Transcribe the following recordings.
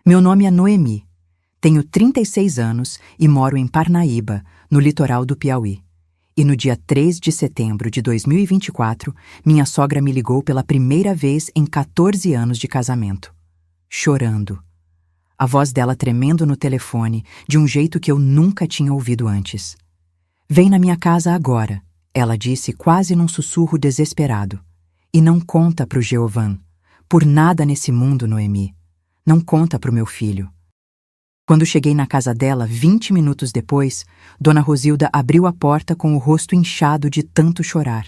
Meu nome é Noemi. Tenho 36 anos e moro em Parnaíba, no litoral do Piauí. E no dia 3 de setembro de 2024, minha sogra me ligou pela primeira vez em 14 anos de casamento. Chorando. A voz dela tremendo no telefone, de um jeito que eu nunca tinha ouvido antes. "Vem na minha casa agora", ela disse quase num sussurro desesperado. "E não conta pro Jeovan. Por nada nesse mundo, Noemi. Não conta pro meu filho." Quando cheguei na casa dela, 20 minutos depois, Dona Rosilda abriu a porta com o rosto inchado de tanto chorar.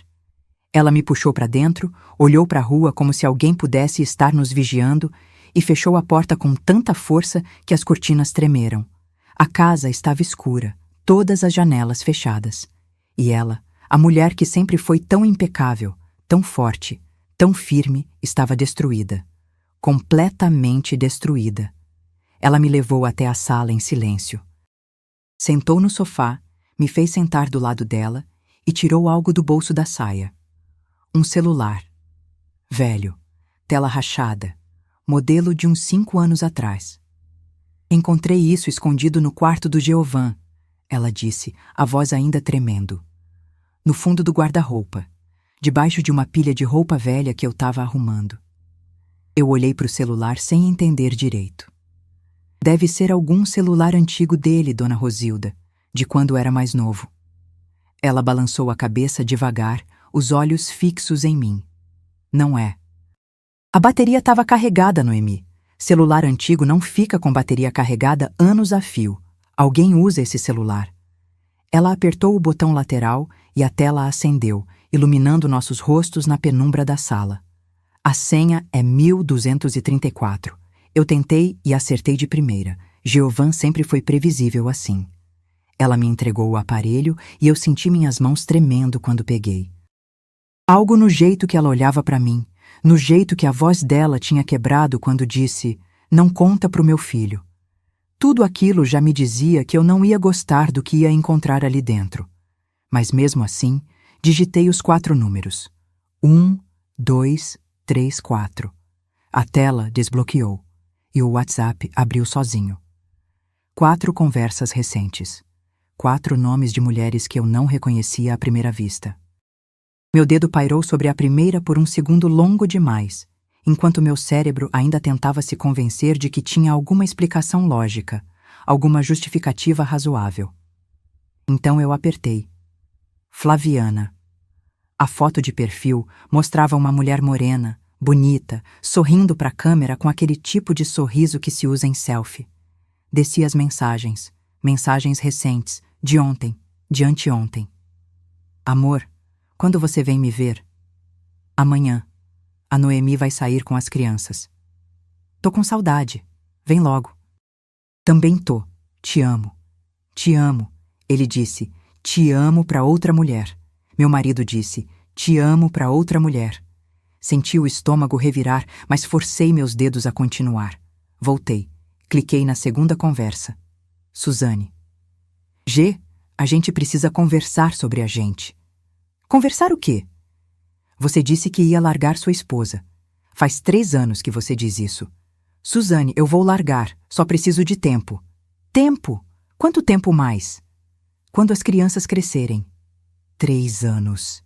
Ela me puxou para dentro, olhou para a rua como se alguém pudesse estar nos vigiando e fechou a porta com tanta força que as cortinas tremeram. A casa estava escura, todas as janelas fechadas. E ela, a mulher que sempre foi tão impecável, tão forte, tão firme, estava destruída. Completamente destruída. Ela me levou até a sala em silêncio. Sentou no sofá, me fez sentar do lado dela e tirou algo do bolso da saia. Um celular. Velho, tela rachada, modelo de uns 5 anos atrás. "Encontrei isso escondido no quarto do Jeovan", ela disse, a voz ainda tremendo. "No fundo do guarda-roupa, debaixo de uma pilha de roupa velha que eu estava arrumando." Eu olhei para o celular sem entender direito. "Deve ser algum celular antigo dele, Dona Rosilda, de quando era mais novo." Ela balançou a cabeça devagar, os olhos fixos em mim. "Não é." "A bateria estava carregada, Noemi. Celular antigo não fica com bateria carregada anos a fio. Alguém usa esse celular." Ela apertou o botão lateral e a tela acendeu, iluminando nossos rostos na penumbra da sala. "A senha é 1234. Eu tentei e acertei de primeira. Jeovan sempre foi previsível assim." Ela me entregou o aparelho e eu senti minhas mãos tremendo quando peguei. Algo no jeito que ela olhava para mim, no jeito que a voz dela tinha quebrado quando disse: "Não conta pro meu filho." Tudo aquilo já me dizia que eu não ia gostar do que ia encontrar ali dentro. Mas mesmo assim, digitei os 4 números. 1, 2, 3, 4. A tela desbloqueou e o WhatsApp abriu sozinho. 4 conversas recentes. 4 nomes de mulheres que eu não reconhecia à primeira vista. Meu dedo pairou sobre a primeira por um segundo longo demais, enquanto meu cérebro ainda tentava se convencer de que tinha alguma explicação lógica, alguma justificativa razoável. Então eu apertei. Flaviana. A foto de perfil mostrava uma mulher morena, bonita, sorrindo para a câmera com aquele tipo de sorriso que se usa em selfie. Desci as mensagens recentes, de ontem, de anteontem. "Amor, quando você vem me ver?" "Amanhã. A Noemi vai sair com as crianças." "Tô com saudade. Vem logo." "Também tô. Te amo." "Te amo." Ele disse, "Te amo para outra mulher." Meu marido disse, "Te amo para outra mulher." Senti o estômago revirar, mas forcei meus dedos a continuar. Voltei. Cliquei na segunda conversa. Suzane. "G, a gente precisa conversar sobre a gente." "Conversar o quê?" "Você disse que ia largar sua esposa. Faz 3 anos que você diz isso." "Suzane, eu vou largar. Só preciso de tempo." "Tempo? Quanto tempo mais?" "Quando as crianças crescerem." 3 anos.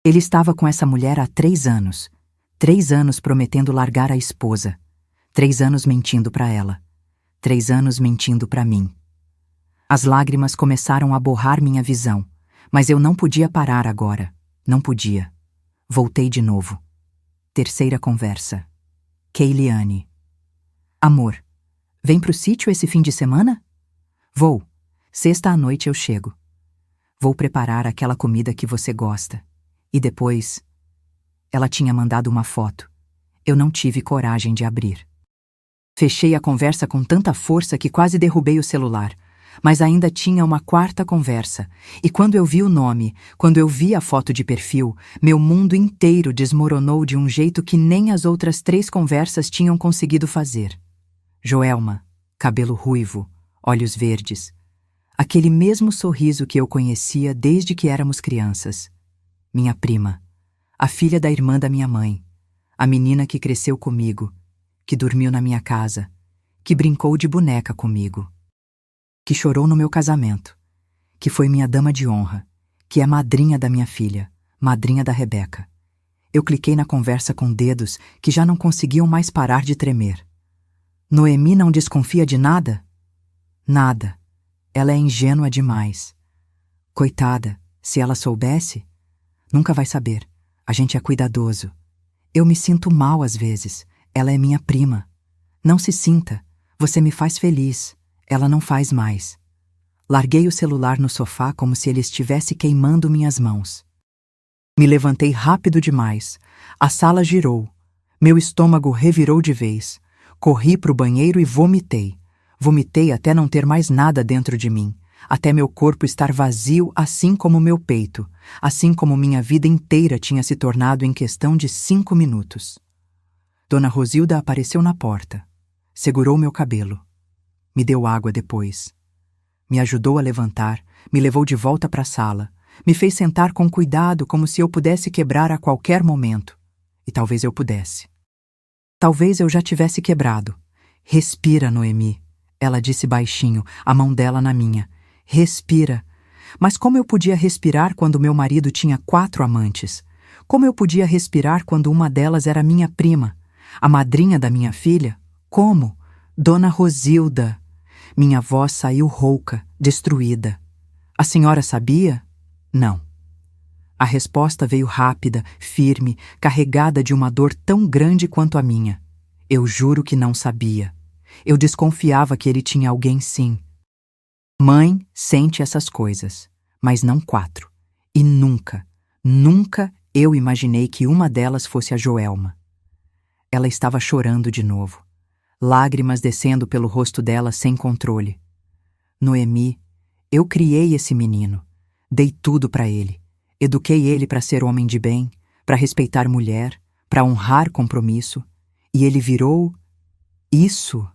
Ele estava com essa mulher há 3 anos. 3 anos prometendo largar a esposa. 3 anos mentindo para ela. 3 anos mentindo para mim. As lágrimas começaram a borrar minha visão, mas eu não podia parar agora. Não podia. Voltei de novo. Terceira conversa. Keiliane. "Amor, vem pro sítio esse fim de semana?" "Vou. Sexta à noite eu chego. Vou preparar aquela comida que você gosta. E depois..." Ela tinha mandado uma foto. Eu não tive coragem de abrir. Fechei a conversa com tanta força que quase derrubei o celular. Mas ainda tinha uma 4ª conversa. E quando eu vi o nome, quando eu vi a foto de perfil, meu mundo inteiro desmoronou de um jeito que nem as outras 3 conversas tinham conseguido fazer. Joelma, cabelo ruivo, olhos verdes. Aquele mesmo sorriso que eu conhecia desde que éramos crianças. Minha prima, a filha da irmã da minha mãe, a menina que cresceu comigo, que dormiu na minha casa, que brincou de boneca comigo, que chorou no meu casamento, que foi minha dama de honra, que é madrinha da minha filha, madrinha da Rebeca. Eu cliquei na conversa com dedos que já não conseguiam mais parar de tremer. Noemi não desconfia de nada? Nada. Ela é ingênua demais. Coitada, se ela soubesse... Nunca vai saber. A gente é cuidadoso. Eu me sinto mal às vezes. Ela é minha prima. Não se sinta. Você me faz feliz. Ela não faz mais. Larguei o celular no sofá como se ele estivesse queimando minhas mãos. Me levantei rápido demais. A sala girou. Meu estômago revirou de vez. Corri para o banheiro e vomitei. Vomitei até não ter mais nada dentro de mim. Até meu corpo estar vazio, assim como meu peito, assim como minha vida inteira tinha se tornado em questão de 5 minutos. Dona Rosilda apareceu na porta, segurou meu cabelo, me deu água depois, me ajudou a levantar, me levou de volta para a sala, me fez sentar com cuidado como se eu pudesse quebrar a qualquer momento, e talvez eu pudesse. Talvez eu já tivesse quebrado. Respira, Noemi, ela disse baixinho, a mão dela na minha. Respira. Mas como eu podia respirar quando meu marido tinha 4 amantes? Como eu podia respirar quando uma delas era minha prima, a madrinha da minha filha? Como? Dona Rosilda. Minha voz saiu rouca, destruída. A senhora sabia? Não. A resposta veio rápida, firme, carregada de uma dor tão grande quanto a minha. Eu juro que não sabia. Eu desconfiava que ele tinha alguém sim. Mãe sente essas coisas, mas não 4. E nunca, nunca eu imaginei que uma delas fosse a Joelma. Ela estava chorando de novo, lágrimas descendo pelo rosto dela sem controle. Noemi, eu criei esse menino, dei tudo para ele, eduquei ele para ser homem de bem, para respeitar mulher, para honrar compromisso, e ele virou isso.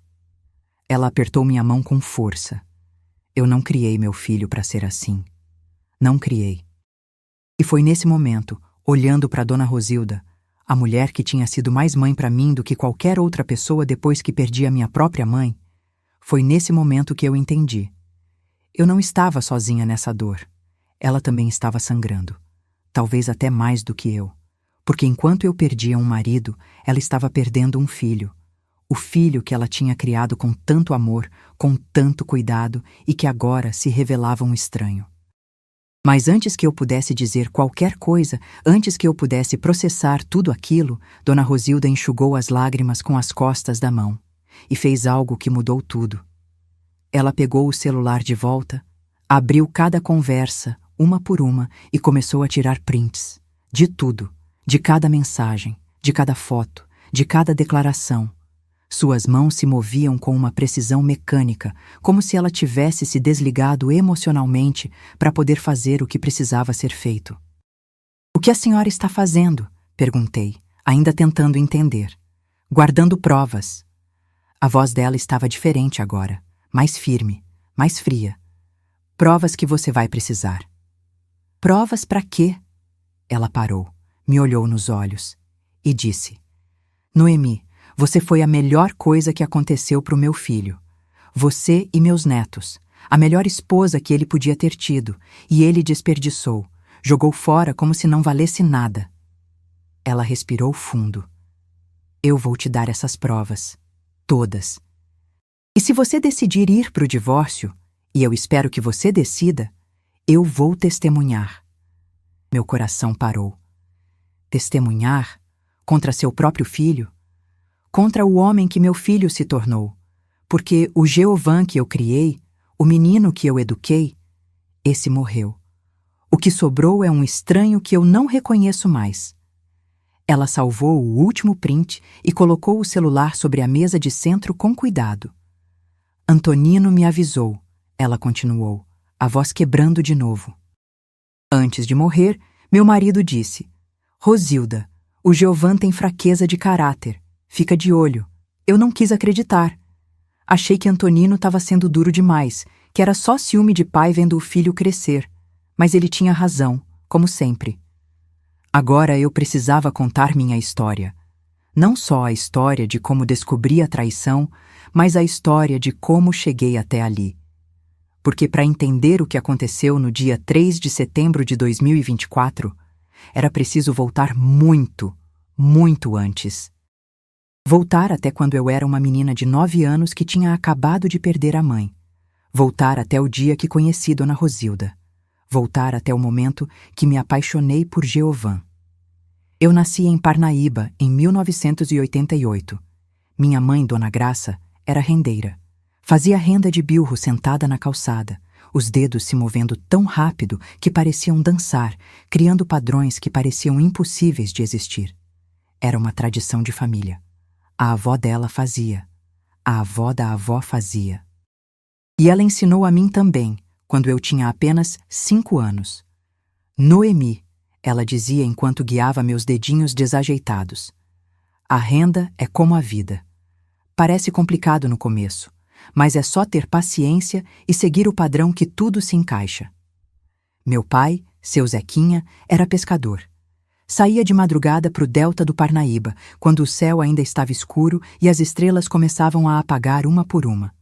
Ela apertou minha mão com força. Eu não criei meu filho para ser assim. Não criei. E foi nesse momento, olhando para Dona Rosilda, a mulher que tinha sido mais mãe para mim do que qualquer outra pessoa depois que perdi a minha própria mãe, foi nesse momento que eu entendi. Eu não estava sozinha nessa dor. Ela também estava sangrando. Talvez até mais do que eu. Porque enquanto eu perdia um marido, ela estava perdendo um filho. O filho que ela tinha criado com tanto amor, com tanto cuidado e que agora se revelava um estranho. Mas antes que eu pudesse dizer qualquer coisa, antes que eu pudesse processar tudo aquilo, Dona Rosilda enxugou as lágrimas com as costas da mão e fez algo que mudou tudo. Ela pegou o celular de volta, abriu cada conversa, uma por uma, e começou a tirar prints. De tudo, de cada mensagem, de cada foto, de cada declaração. Suas mãos se moviam com uma precisão mecânica, como se ela tivesse se desligado emocionalmente para poder fazer o que precisava ser feito. "O que a senhora está fazendo?" perguntei, ainda tentando entender. "Guardando provas." A voz dela estava diferente agora, mais firme, mais fria. "Provas que você vai precisar." "Provas para quê?" Ela parou, me olhou nos olhos e disse: "Noemi, você foi a melhor coisa que aconteceu para o meu filho. Você e meus netos. A melhor esposa que ele podia ter tido. E ele desperdiçou. Jogou fora como se não valesse nada." Ela respirou fundo. "Eu vou te dar essas provas. Todas. E se você decidir ir para o divórcio, e eu espero que você decida, eu vou testemunhar." Meu coração parou. Testemunhar? Contra seu próprio filho? Contra o homem que meu filho se tornou, porque o Jeovã que eu criei, o menino que eu eduquei, esse morreu. O que sobrou é um estranho que eu não reconheço mais. Ela salvou o último print e colocou o celular sobre a mesa de centro com cuidado. "Antonino me avisou", ela continuou, a voz quebrando de novo. "Antes de morrer, meu marido disse: 'Rosilda, o Jeovã tem fraqueza de caráter. Fica de olho.' Eu não quis acreditar. Achei que Antonino estava sendo duro demais, que era só ciúme de pai vendo o filho crescer. Mas ele tinha razão, como sempre. Agora eu precisava contar minha história. Não só a história de como descobri a traição, mas a história de como cheguei até ali. Porque para entender o que aconteceu no dia 3 de setembro de 2024, era preciso voltar muito, muito antes. Voltar até quando eu era uma menina de 9 anos que tinha acabado de perder a mãe. Voltar até o dia que conheci Dona Rosilda. Voltar até o momento que me apaixonei por Jeovã. Eu nasci em Parnaíba, em 1988. Minha mãe, Dona Graça, era rendeira. Fazia renda de bilro sentada na calçada, os dedos se movendo tão rápido que pareciam dançar, criando padrões que pareciam impossíveis de existir. Era uma tradição de família. A avó dela fazia. A avó da avó fazia. E ela ensinou a mim também, quando eu tinha apenas 5 anos. Noemi, ela dizia enquanto guiava meus dedinhos desajeitados. A renda é como a vida. Parece complicado no começo, mas é só ter paciência e seguir o padrão que tudo se encaixa. Meu pai, seu Zequinha, era pescador. Saía de madrugada para o delta do Parnaíba, quando o céu ainda estava escuro e as estrelas começavam a apagar uma por uma.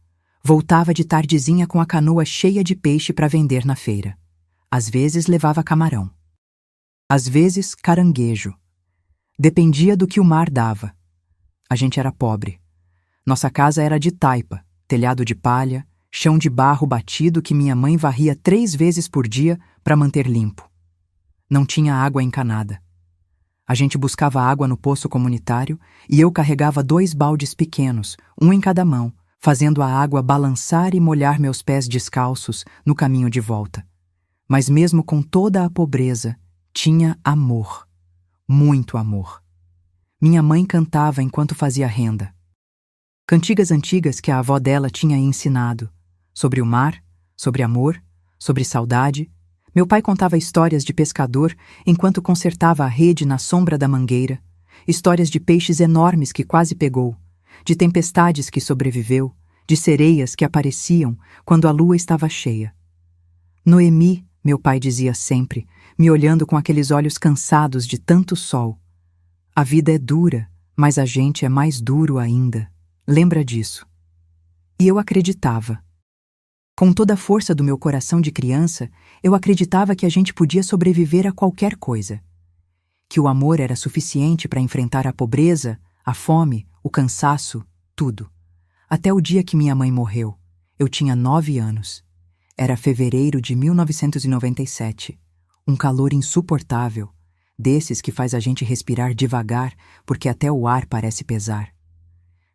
Voltava de tardezinha com a canoa cheia de peixe para vender na feira. Às vezes levava camarão. Às vezes caranguejo. Dependia do que o mar dava. A gente era pobre. Nossa casa era de taipa, telhado de palha, chão de barro batido que minha mãe varria 3 vezes por dia para manter limpo. Não tinha água encanada. A gente buscava água no poço comunitário e eu carregava 2 baldes pequenos, um em cada mão, fazendo a água balançar e molhar meus pés descalços no caminho de volta. Mas mesmo com toda a pobreza, tinha amor. Muito amor. Minha mãe cantava enquanto fazia renda. Cantigas antigas que a avó dela tinha ensinado. Sobre o mar, sobre amor, sobre saudade. Meu pai contava histórias de pescador enquanto consertava a rede na sombra da mangueira. Histórias de peixes enormes que quase pegou. De tempestades que sobreviveu, de sereias que apareciam quando a lua estava cheia. Noemi, meu pai dizia sempre, me olhando com aqueles olhos cansados de tanto sol. A vida é dura, mas a gente é mais duro ainda. Lembra disso? E eu acreditava. Com toda a força do meu coração de criança, eu acreditava que a gente podia sobreviver a qualquer coisa. Que o amor era suficiente para enfrentar a pobreza, a fome, o cansaço, tudo. Até o dia que minha mãe morreu. Eu tinha 9 anos. Era fevereiro de 1997. Um calor insuportável, desses que faz a gente respirar devagar porque até o ar parece pesar.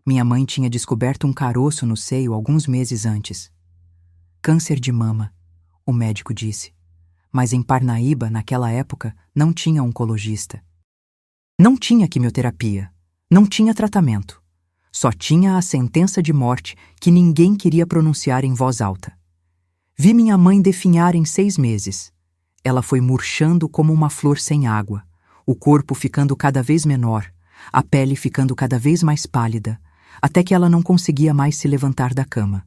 Minha mãe tinha descoberto um caroço no seio alguns meses antes. Câncer de mama, o médico disse. Mas em Parnaíba, naquela época, não tinha oncologista. Não tinha quimioterapia. Não tinha tratamento. Só tinha a sentença de morte que ninguém queria pronunciar em voz alta. Vi minha mãe definhar em 6 meses. Ela foi murchando como uma flor sem água, o corpo ficando cada vez menor, a pele ficando cada vez mais pálida, até que ela não conseguia mais se levantar da cama.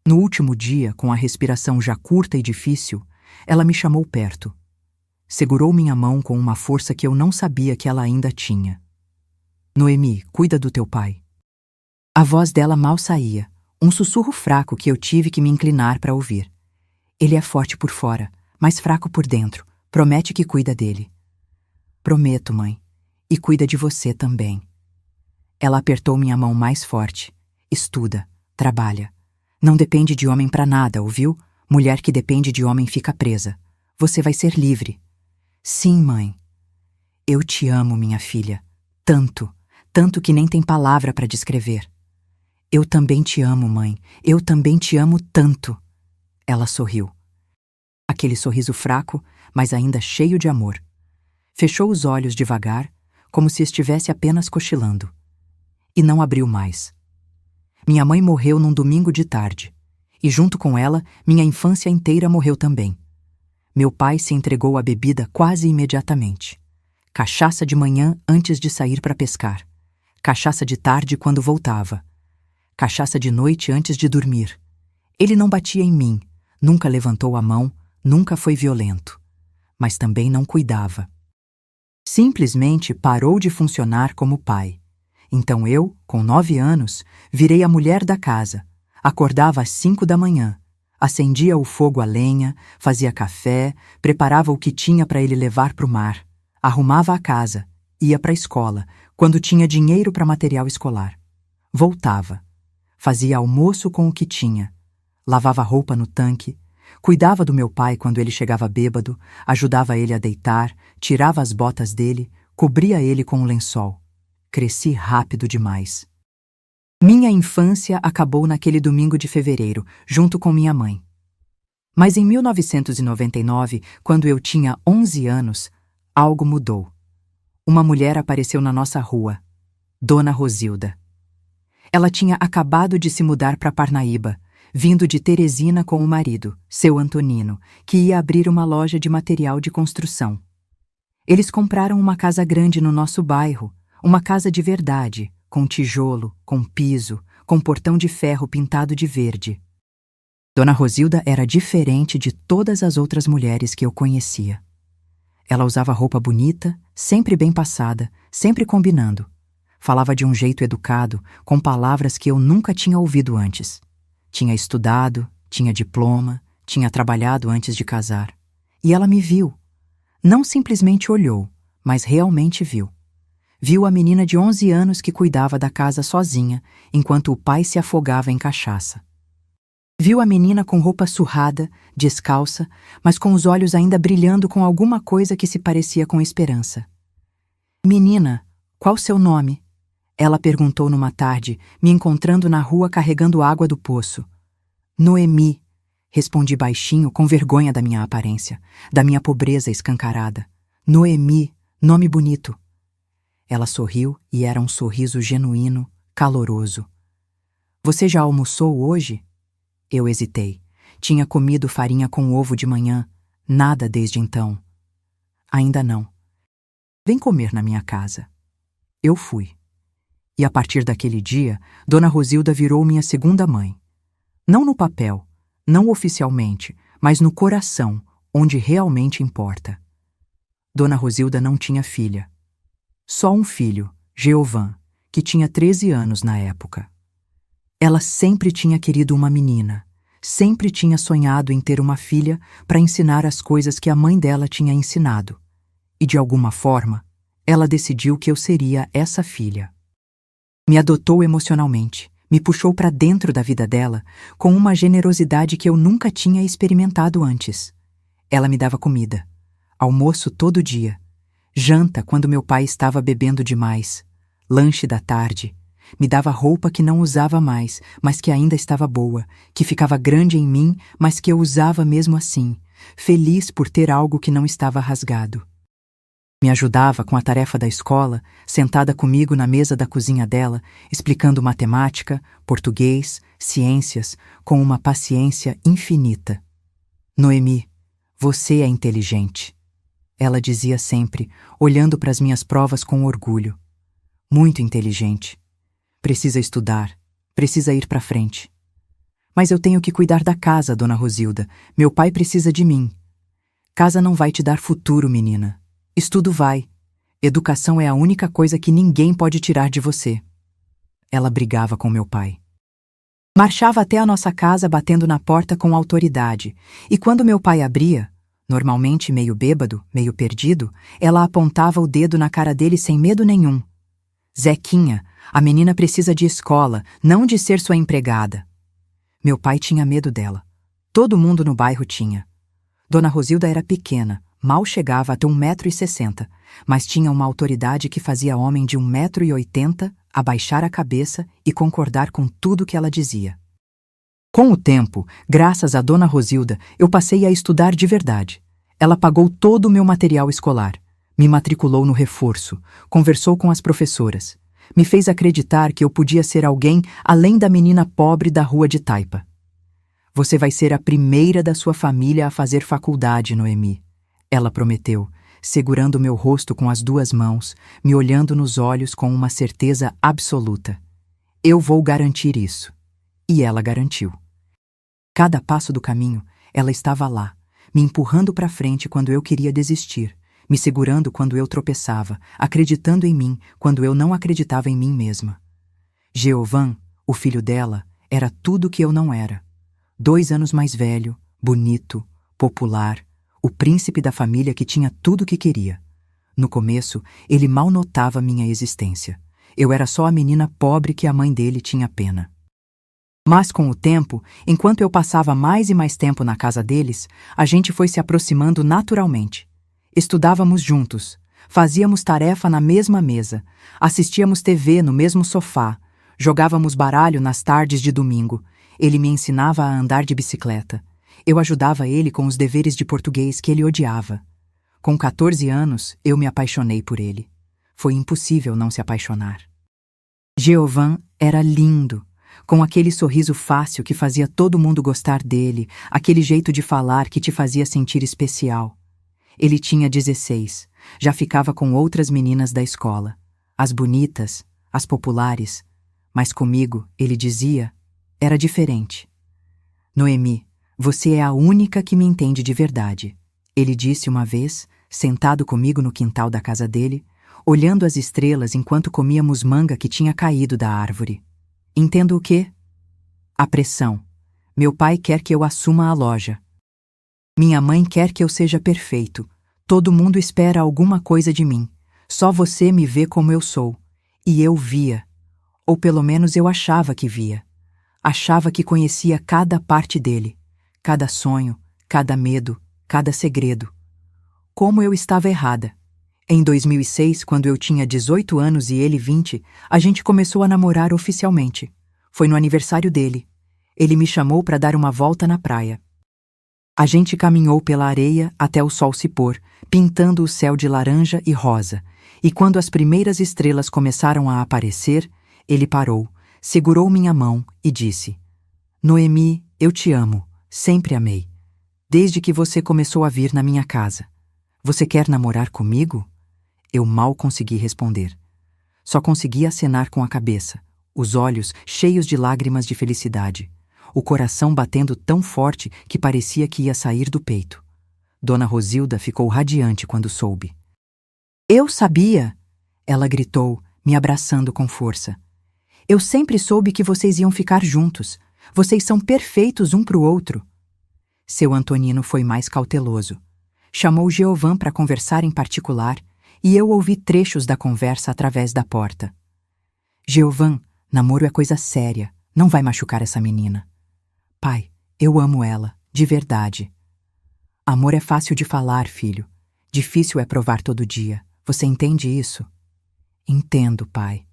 No último dia, com a respiração já curta e difícil, ela me chamou perto. Segurou minha mão com uma força que eu não sabia que ela ainda tinha. Noemi, cuida do teu pai. A voz dela mal saía, um sussurro fraco que eu tive que me inclinar para ouvir. Ele é forte por fora, mas fraco por dentro. Promete que cuida dele. Prometo, mãe. E cuida de você também. Ela apertou minha mão mais forte. Estuda, trabalha. Não depende de homem para nada, ouviu? Mulher que depende de homem fica presa. Você vai ser livre. Sim, mãe. Eu te amo, minha filha. Tanto, tanto que nem tem palavra para descrever. Eu também te amo, mãe. Eu também te amo tanto. Ela sorriu. Aquele sorriso fraco, mas ainda cheio de amor. Fechou os olhos devagar, como se estivesse apenas cochilando. E não abriu mais. Minha mãe morreu num domingo de tarde. E junto com ela, minha infância inteira morreu também. Meu pai se entregou à bebida quase imediatamente. Cachaça de manhã antes de sair para pescar. Cachaça de tarde quando voltava. Cachaça de noite antes de dormir. Ele não batia em mim, nunca levantou a mão, nunca foi violento. Mas também não cuidava. Simplesmente parou de funcionar como pai. Então eu, com 9 anos, virei a mulher da casa. Acordava às 5 da manhã, acendia o fogo a lenha, fazia café, preparava o que tinha para ele levar para o mar, arrumava a casa, ia para a escola, quando tinha dinheiro para material escolar. Voltava. Fazia almoço com o que tinha, lavava roupa no tanque, cuidava do meu pai quando ele chegava bêbado, ajudava ele a deitar, tirava as botas dele, cobria ele com um lençol. Cresci rápido demais. Minha infância acabou naquele domingo de fevereiro, junto com minha mãe. Mas em 1999, quando eu tinha 11 anos, algo mudou. Uma mulher apareceu na nossa rua, Dona Rosilda. Ela tinha acabado de se mudar para Parnaíba, vindo de Teresina com o marido, seu Antonino, que ia abrir uma loja de material de construção. Eles compraram uma casa grande no nosso bairro, uma casa de verdade, com tijolo, com piso, com portão de ferro pintado de verde. Dona Rosilda era diferente de todas as outras mulheres que eu conhecia. Ela usava roupa bonita, sempre bem passada, sempre combinando. Falava de um jeito educado, com palavras que eu nunca tinha ouvido antes. Tinha estudado, tinha diploma, tinha trabalhado antes de casar. E ela me viu. Não simplesmente olhou, mas realmente viu. Viu a menina de 11 anos que cuidava da casa sozinha, enquanto o pai se afogava em cachaça. Viu a menina com roupa surrada, descalça, mas com os olhos ainda brilhando com alguma coisa que se parecia com esperança. "Menina, qual seu nome?" Ela perguntou numa tarde, me encontrando na rua carregando água do poço. "Noemi", respondi baixinho, com vergonha da minha aparência, da minha pobreza escancarada. "Noemi, nome bonito." Ela sorriu e era um sorriso genuíno, caloroso. "Você já almoçou hoje?" Eu hesitei. Tinha comido farinha com ovo de manhã, nada desde então. "Ainda não." "Vem comer na minha casa." Eu fui. E a partir daquele dia, Dona Rosilda virou minha segunda mãe. Não no papel, não oficialmente, mas no coração, onde realmente importa. Dona Rosilda não tinha filha. Só um filho, Geovan, que tinha 13 anos na época. Ela sempre tinha querido uma menina, sempre tinha sonhado em ter uma filha para ensinar as coisas que a mãe dela tinha ensinado. E de alguma forma, ela decidiu que eu seria essa filha. Me adotou emocionalmente, me puxou para dentro da vida dela com uma generosidade que eu nunca tinha experimentado antes. Ela me dava comida, almoço todo dia, janta quando meu pai estava bebendo demais, lanche da tarde, me dava roupa que não usava mais, mas que ainda estava boa, que ficava grande em mim, mas que eu usava mesmo assim, feliz por ter algo que não estava rasgado. Me ajudava com a tarefa da escola, sentada comigo na mesa da cozinha dela, explicando matemática, português, ciências, com uma paciência infinita. "Noemi, você é inteligente." Ela dizia sempre, olhando para as minhas provas com orgulho. "Muito inteligente. Precisa estudar, precisa ir para frente." "Mas eu tenho que cuidar da casa, Dona Rosilda. Meu pai precisa de mim." "Casa não vai te dar futuro, menina. Estudo vai. Educação é a única coisa que ninguém pode tirar de você." Ela brigava com meu pai. Marchava até a nossa casa batendo na porta com autoridade, e quando meu pai abria, normalmente meio bêbado, meio perdido, ela apontava o dedo na cara dele sem medo nenhum. "Zequinha, a menina precisa de escola, não de ser sua empregada." Meu pai tinha medo dela. Todo mundo no bairro tinha. Dona Rosilda era pequena, mal chegava até 1,60 m, mas tinha uma autoridade que fazia homem de 1,80 m abaixar a cabeça e concordar com tudo que ela dizia. Com o tempo, graças a Dona Rosilda, eu passei a estudar de verdade. Ela pagou todo o meu material escolar, me matriculou no reforço, conversou com as professoras, me fez acreditar que eu podia ser alguém além da menina pobre da rua de Taipa. "Você vai ser a primeira da sua família a fazer faculdade, Noemi." Ela prometeu, segurando meu rosto com as 2 mãos, me olhando nos olhos com uma certeza absoluta. "Eu vou garantir isso." E ela garantiu. Cada passo do caminho, ela estava lá, me empurrando para frente quando eu queria desistir, me segurando quando eu tropeçava, acreditando em mim quando eu não acreditava em mim mesma. Jeovan, o filho dela, era tudo o que eu não era. 2 anos mais velho, bonito, popular, o príncipe da família que tinha tudo o que queria. No começo, ele mal notava minha existência. Eu era só a menina pobre que a mãe dele tinha pena. Mas com o tempo, enquanto eu passava mais e mais tempo na casa deles, a gente foi se aproximando naturalmente. Estudávamos juntos, fazíamos tarefa na mesma mesa, assistíamos TV no mesmo sofá, jogávamos baralho nas tardes de domingo. Ele me ensinava a andar de bicicleta. Eu ajudava ele com os deveres de português que ele odiava. Com 14 anos, eu me apaixonei por ele. Foi impossível não se apaixonar. Jeovan era lindo, com aquele sorriso fácil que fazia todo mundo gostar dele, aquele jeito de falar que te fazia sentir especial. Ele tinha 16, já ficava com outras meninas da escola, as bonitas, as populares, mas comigo, ele dizia, era diferente. Noemi, você é a única que me entende de verdade, ele disse uma vez, sentado comigo no quintal da casa dele, olhando as estrelas enquanto comíamos manga que tinha caído da árvore. Entendo o quê? A pressão. Meu pai quer que eu assuma a loja. Minha mãe quer que eu seja perfeito. Todo mundo espera alguma coisa de mim. Só você me vê como eu sou. E eu via. Ou pelo menos eu achava que via. Achava que conhecia cada parte dele. Cada sonho, cada medo, cada segredo. Como eu estava errada. Em 2006, quando eu tinha 18 anos e ele 20, a gente começou a namorar oficialmente. Foi no aniversário dele. Ele me chamou para dar uma volta na praia. A gente caminhou pela areia até o sol se pôr, pintando o céu de laranja e rosa. E quando as primeiras estrelas começaram a aparecer, ele parou, segurou minha mão e disse: Noemi, eu te amo, sempre amei. Desde que você começou a vir na minha casa. Você quer namorar comigo? Eu mal consegui responder. Só conseguia acenar com a cabeça, os olhos cheios de lágrimas de felicidade, o coração batendo tão forte que parecia que ia sair do peito. Dona Rosilda ficou radiante quando soube. Eu sabia! Ela gritou, me abraçando com força. Eu sempre soube que vocês iam ficar juntos. Vocês são perfeitos um pro outro. Seu Antonino foi mais cauteloso. Chamou Jeovan para conversar em particular e eu ouvi trechos da conversa através da porta. Jeovan, namoro é coisa séria, não vai machucar essa menina. Pai, eu amo ela, de verdade. Amor é fácil de falar, filho. Difícil é provar todo dia. Você entende isso? Entendo, pai.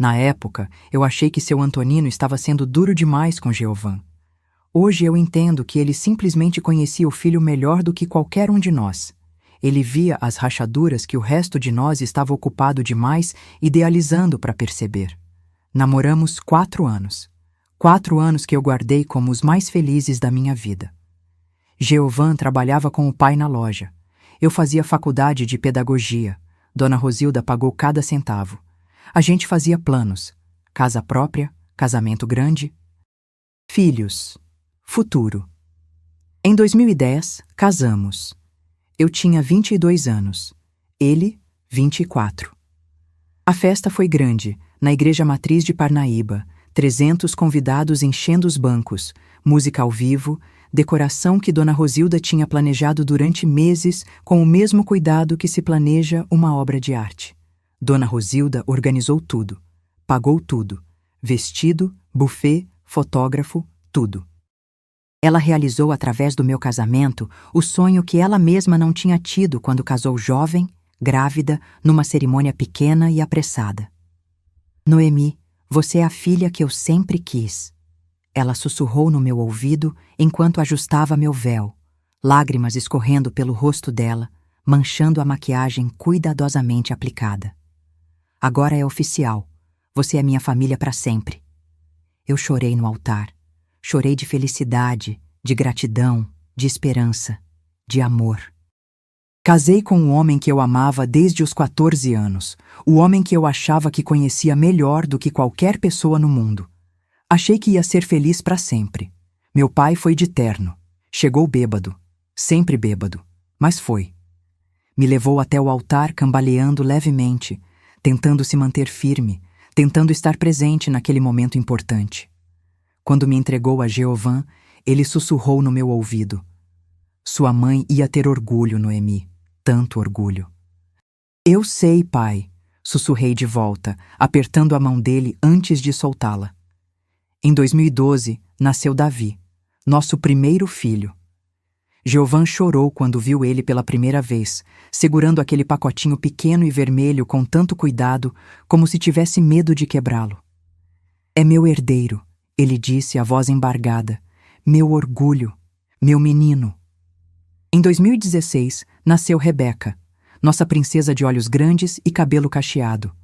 Na época, eu achei que seu Antonino estava sendo duro demais com Jeovan. Hoje eu entendo que ele simplesmente conhecia o filho melhor do que qualquer um de nós. Ele via as rachaduras que o resto de nós estava ocupado demais idealizando para perceber. Namoramos 4 anos. 4 anos que eu guardei como os mais felizes da minha vida. Jeovan trabalhava com o pai na loja. Eu fazia faculdade de pedagogia. Dona Rosilda pagou cada centavo. A gente fazia planos. Casa própria, casamento grande. Filhos. Futuro. Em 2010, casamos. Eu tinha 22 anos. Ele, 24. A festa foi grande, na Igreja Matriz de Parnaíba, 300 convidados enchendo os bancos, música ao vivo, decoração que Dona Rosilda tinha planejado durante meses com o mesmo cuidado que se planeja uma obra de arte. Dona Rosilda organizou tudo, pagou tudo, vestido, buffet, fotógrafo, tudo. Ela realizou através do meu casamento o sonho que ela mesma não tinha tido quando casou jovem, grávida, numa cerimônia pequena e apressada. Noemi, você é a filha que eu sempre quis. Ela sussurrou no meu ouvido enquanto ajustava meu véu, lágrimas escorrendo pelo rosto dela, manchando a maquiagem cuidadosamente aplicada. Agora é oficial. Você é minha família para sempre. Eu chorei no altar. Chorei de felicidade, de gratidão, de esperança, de amor. Casei com um homem que eu amava desde os 14 anos, o homem que eu achava que conhecia melhor do que qualquer pessoa no mundo. Achei que ia ser feliz para sempre. Meu pai foi de terno. Chegou bêbado. Sempre bêbado. Mas foi. Me levou até o altar cambaleando levemente, tentando se manter firme, tentando estar presente naquele momento importante. Quando me entregou a Jeovã, ele sussurrou no meu ouvido: "Sua mãe ia ter orgulho, Noemi, tanto orgulho." "Eu sei, pai", sussurrei de volta, apertando a mão dele antes de soltá-la. Em 2012, nasceu Davi, nosso primeiro filho. Jeovã chorou quando viu ele pela primeira vez, segurando aquele pacotinho pequeno e vermelho com tanto cuidado, como se tivesse medo de quebrá-lo. "É meu herdeiro", ele disse, a voz embargada. "Meu orgulho, meu menino." Em 2016, nasceu Rebeca, nossa princesa de olhos grandes e cabelo cacheado.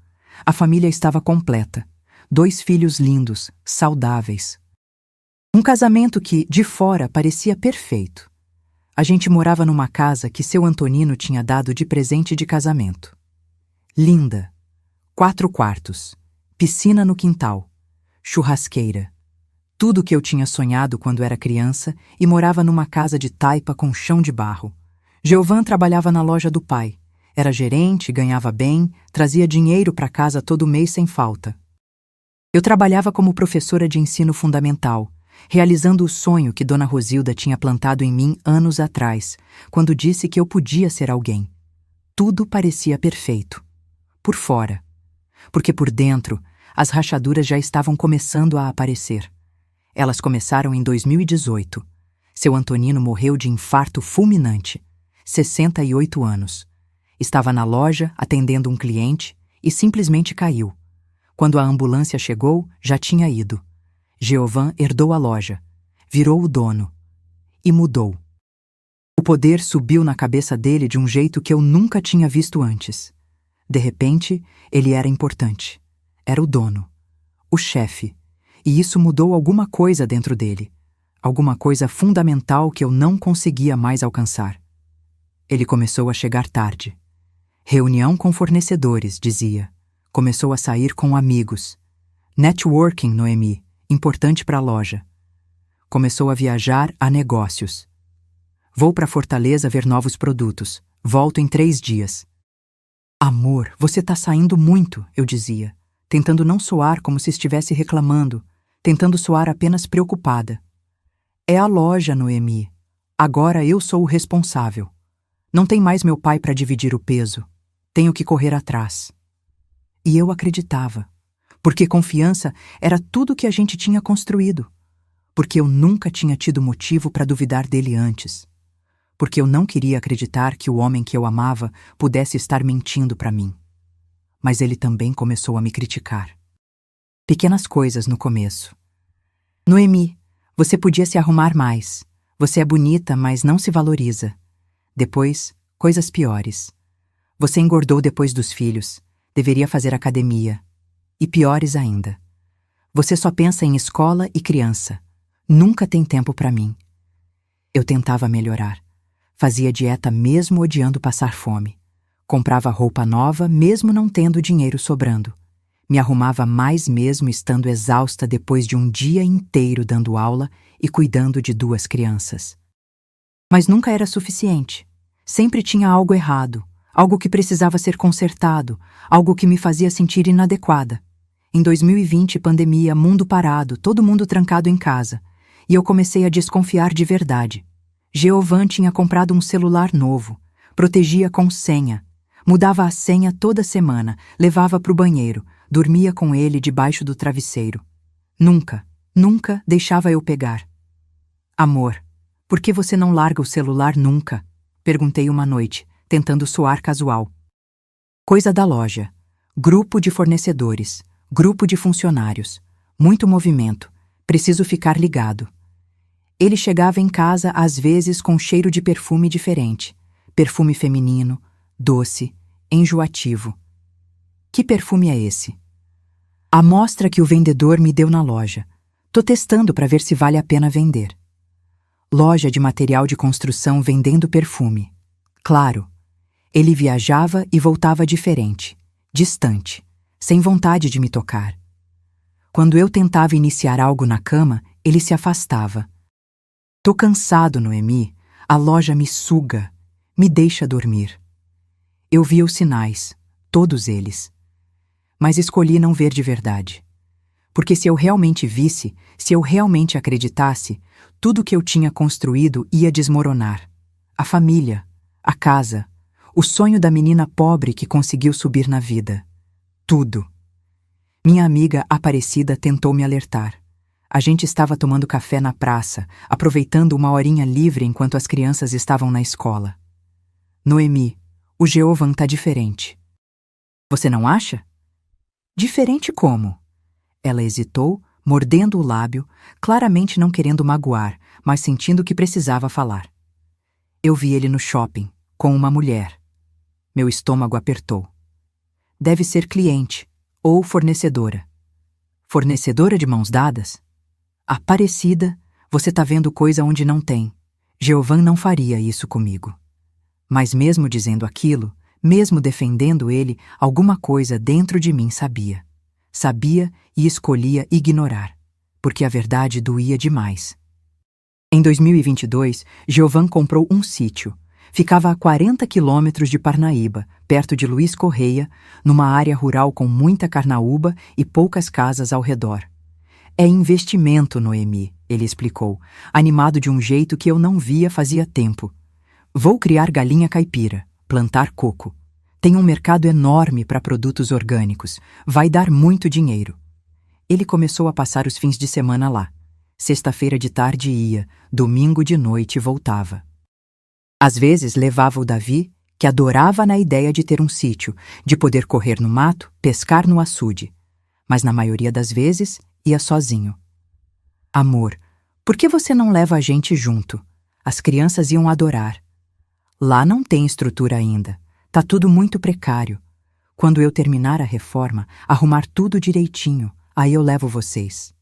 A família estava completa. 2 filhos lindos, saudáveis. Um casamento que, de fora, parecia perfeito. A gente morava numa casa que seu Antonino tinha dado de presente de casamento. Linda. 4 quartos. Piscina no quintal. Churrasqueira. Tudo o que eu tinha sonhado quando era criança e morava numa casa de taipa com chão de barro. Jeovã trabalhava na loja do pai. Era gerente, ganhava bem, trazia dinheiro para casa todo mês sem falta. Eu trabalhava como professora de ensino fundamental, realizando o sonho que Dona Rosilda tinha plantado em mim anos atrás, quando disse que eu podia ser alguém. Tudo parecia perfeito. Por fora. Porque por dentro, as rachaduras já estavam começando a aparecer. Elas começaram em 2018. Seu Antonino morreu de infarto fulminante. 68 anos. Estava na loja, atendendo um cliente, e simplesmente caiu. Quando a ambulância chegou, já tinha ido. Jeovã herdou a loja, virou o dono. E mudou. O poder subiu na cabeça dele de um jeito que eu nunca tinha visto antes. De repente, ele era importante. Era o dono. O chefe. E isso mudou alguma coisa dentro dele. Alguma coisa fundamental que eu não conseguia mais alcançar. Ele começou a chegar tarde. Reunião com fornecedores, dizia. Começou a sair com amigos. Networking, Noemi, importante para a loja. Começou a viajar a negócios. Vou para Fortaleza ver novos produtos. Volto em 3 dias. "Amor, você tá saindo muito", eu dizia, tentando não soar como se estivesse reclamando, tentando soar apenas preocupada. "É a loja, Noemi. Agora eu sou o responsável. Não tem mais meu pai para dividir o peso. Tenho que correr atrás." E eu acreditava, porque confiança era tudo que a gente tinha construído, porque eu nunca tinha tido motivo para duvidar dele antes, porque eu não queria acreditar que o homem que eu amava pudesse estar mentindo para mim. Mas ele também começou a me criticar. Pequenas coisas no começo. "Noemi, você podia se arrumar mais. Você é bonita, mas não se valoriza." Depois, coisas piores. "Você engordou depois dos filhos. Deveria fazer academia." E piores ainda. "Você só pensa em escola e criança. Nunca tem tempo para mim." Eu tentava melhorar. Fazia dieta mesmo odiando passar fome. Comprava roupa nova mesmo não tendo dinheiro sobrando. Me arrumava mais mesmo estando exausta depois de um dia inteiro dando aula e cuidando de 2 crianças. Mas nunca era suficiente. Sempre tinha algo errado, algo que precisava ser consertado, algo que me fazia sentir inadequada. Em 2020, pandemia, mundo parado, todo mundo trancado em casa. E eu comecei a desconfiar de verdade. Jeovã tinha comprado um celular novo, protegia com senha, mudava a senha toda semana, levava para o banheiro, dormia com ele debaixo do travesseiro. Nunca, nunca deixava eu pegar. "Amor, por que você não larga o celular nunca?" Perguntei uma noite, tentando soar casual. Coisa da loja. Grupo de fornecedores. Grupo de funcionários. Muito movimento. Preciso ficar ligado. Ele chegava em casa às vezes com cheiro de perfume diferente. Perfume feminino, doce, enjoativo. Que perfume é esse? A amostra que o vendedor me deu na loja. Tô testando para ver se vale a pena vender. Loja de material de construção vendendo perfume. Claro. Ele viajava e voltava diferente, distante, sem vontade de me tocar. Quando eu tentava iniciar algo na cama, ele se afastava. "Tô cansado, Noemi. A loja me suga. Me deixa dormir." Eu via os sinais, todos eles. Mas escolhi não ver de verdade. Porque se eu realmente visse, se eu realmente acreditasse, tudo que eu tinha construído ia desmoronar. A família, a casa, o sonho da menina pobre que conseguiu subir na vida. Tudo. Minha amiga Aparecida tentou me alertar. A gente estava tomando café na praça, aproveitando uma horinha livre enquanto as crianças estavam na escola. Noemi, o Jeovan tá diferente. Você não acha? Diferente como? Ela hesitou, mordendo o lábio, claramente não querendo magoar, mas sentindo que precisava falar. Eu vi ele no shopping, com uma mulher. Meu estômago apertou. Deve ser cliente, ou fornecedora. Fornecedora de mãos dadas? Aparecida, você tá vendo coisa onde não tem. Jeovan não faria isso comigo. Mas mesmo dizendo aquilo, mesmo defendendo ele, alguma coisa dentro de mim sabia. Sabia e escolhia ignorar, porque a verdade doía demais. Em 2022, Jeovan comprou um sítio. Ficava a 40 quilômetros de Parnaíba, perto de Luiz Correia, numa área rural com muita carnaúba e poucas casas ao redor. É investimento, Noemi, ele explicou, animado de um jeito que eu não via fazia tempo. Vou criar galinha caipira, plantar coco. Tem um mercado enorme para produtos orgânicos. Vai dar muito dinheiro. Ele começou a passar os fins de semana lá. Sexta-feira de tarde ia, domingo de noite voltava. Às vezes levava o Davi, que adorava na ideia de ter um sítio, de poder correr no mato, pescar no açude. Mas na maioria das vezes ia sozinho. Amor, por que você não leva a gente junto? As crianças iam adorar. Lá não tem estrutura ainda. Tá tudo muito precário. Quando eu terminar a reforma, arrumar tudo direitinho, aí eu levo vocês.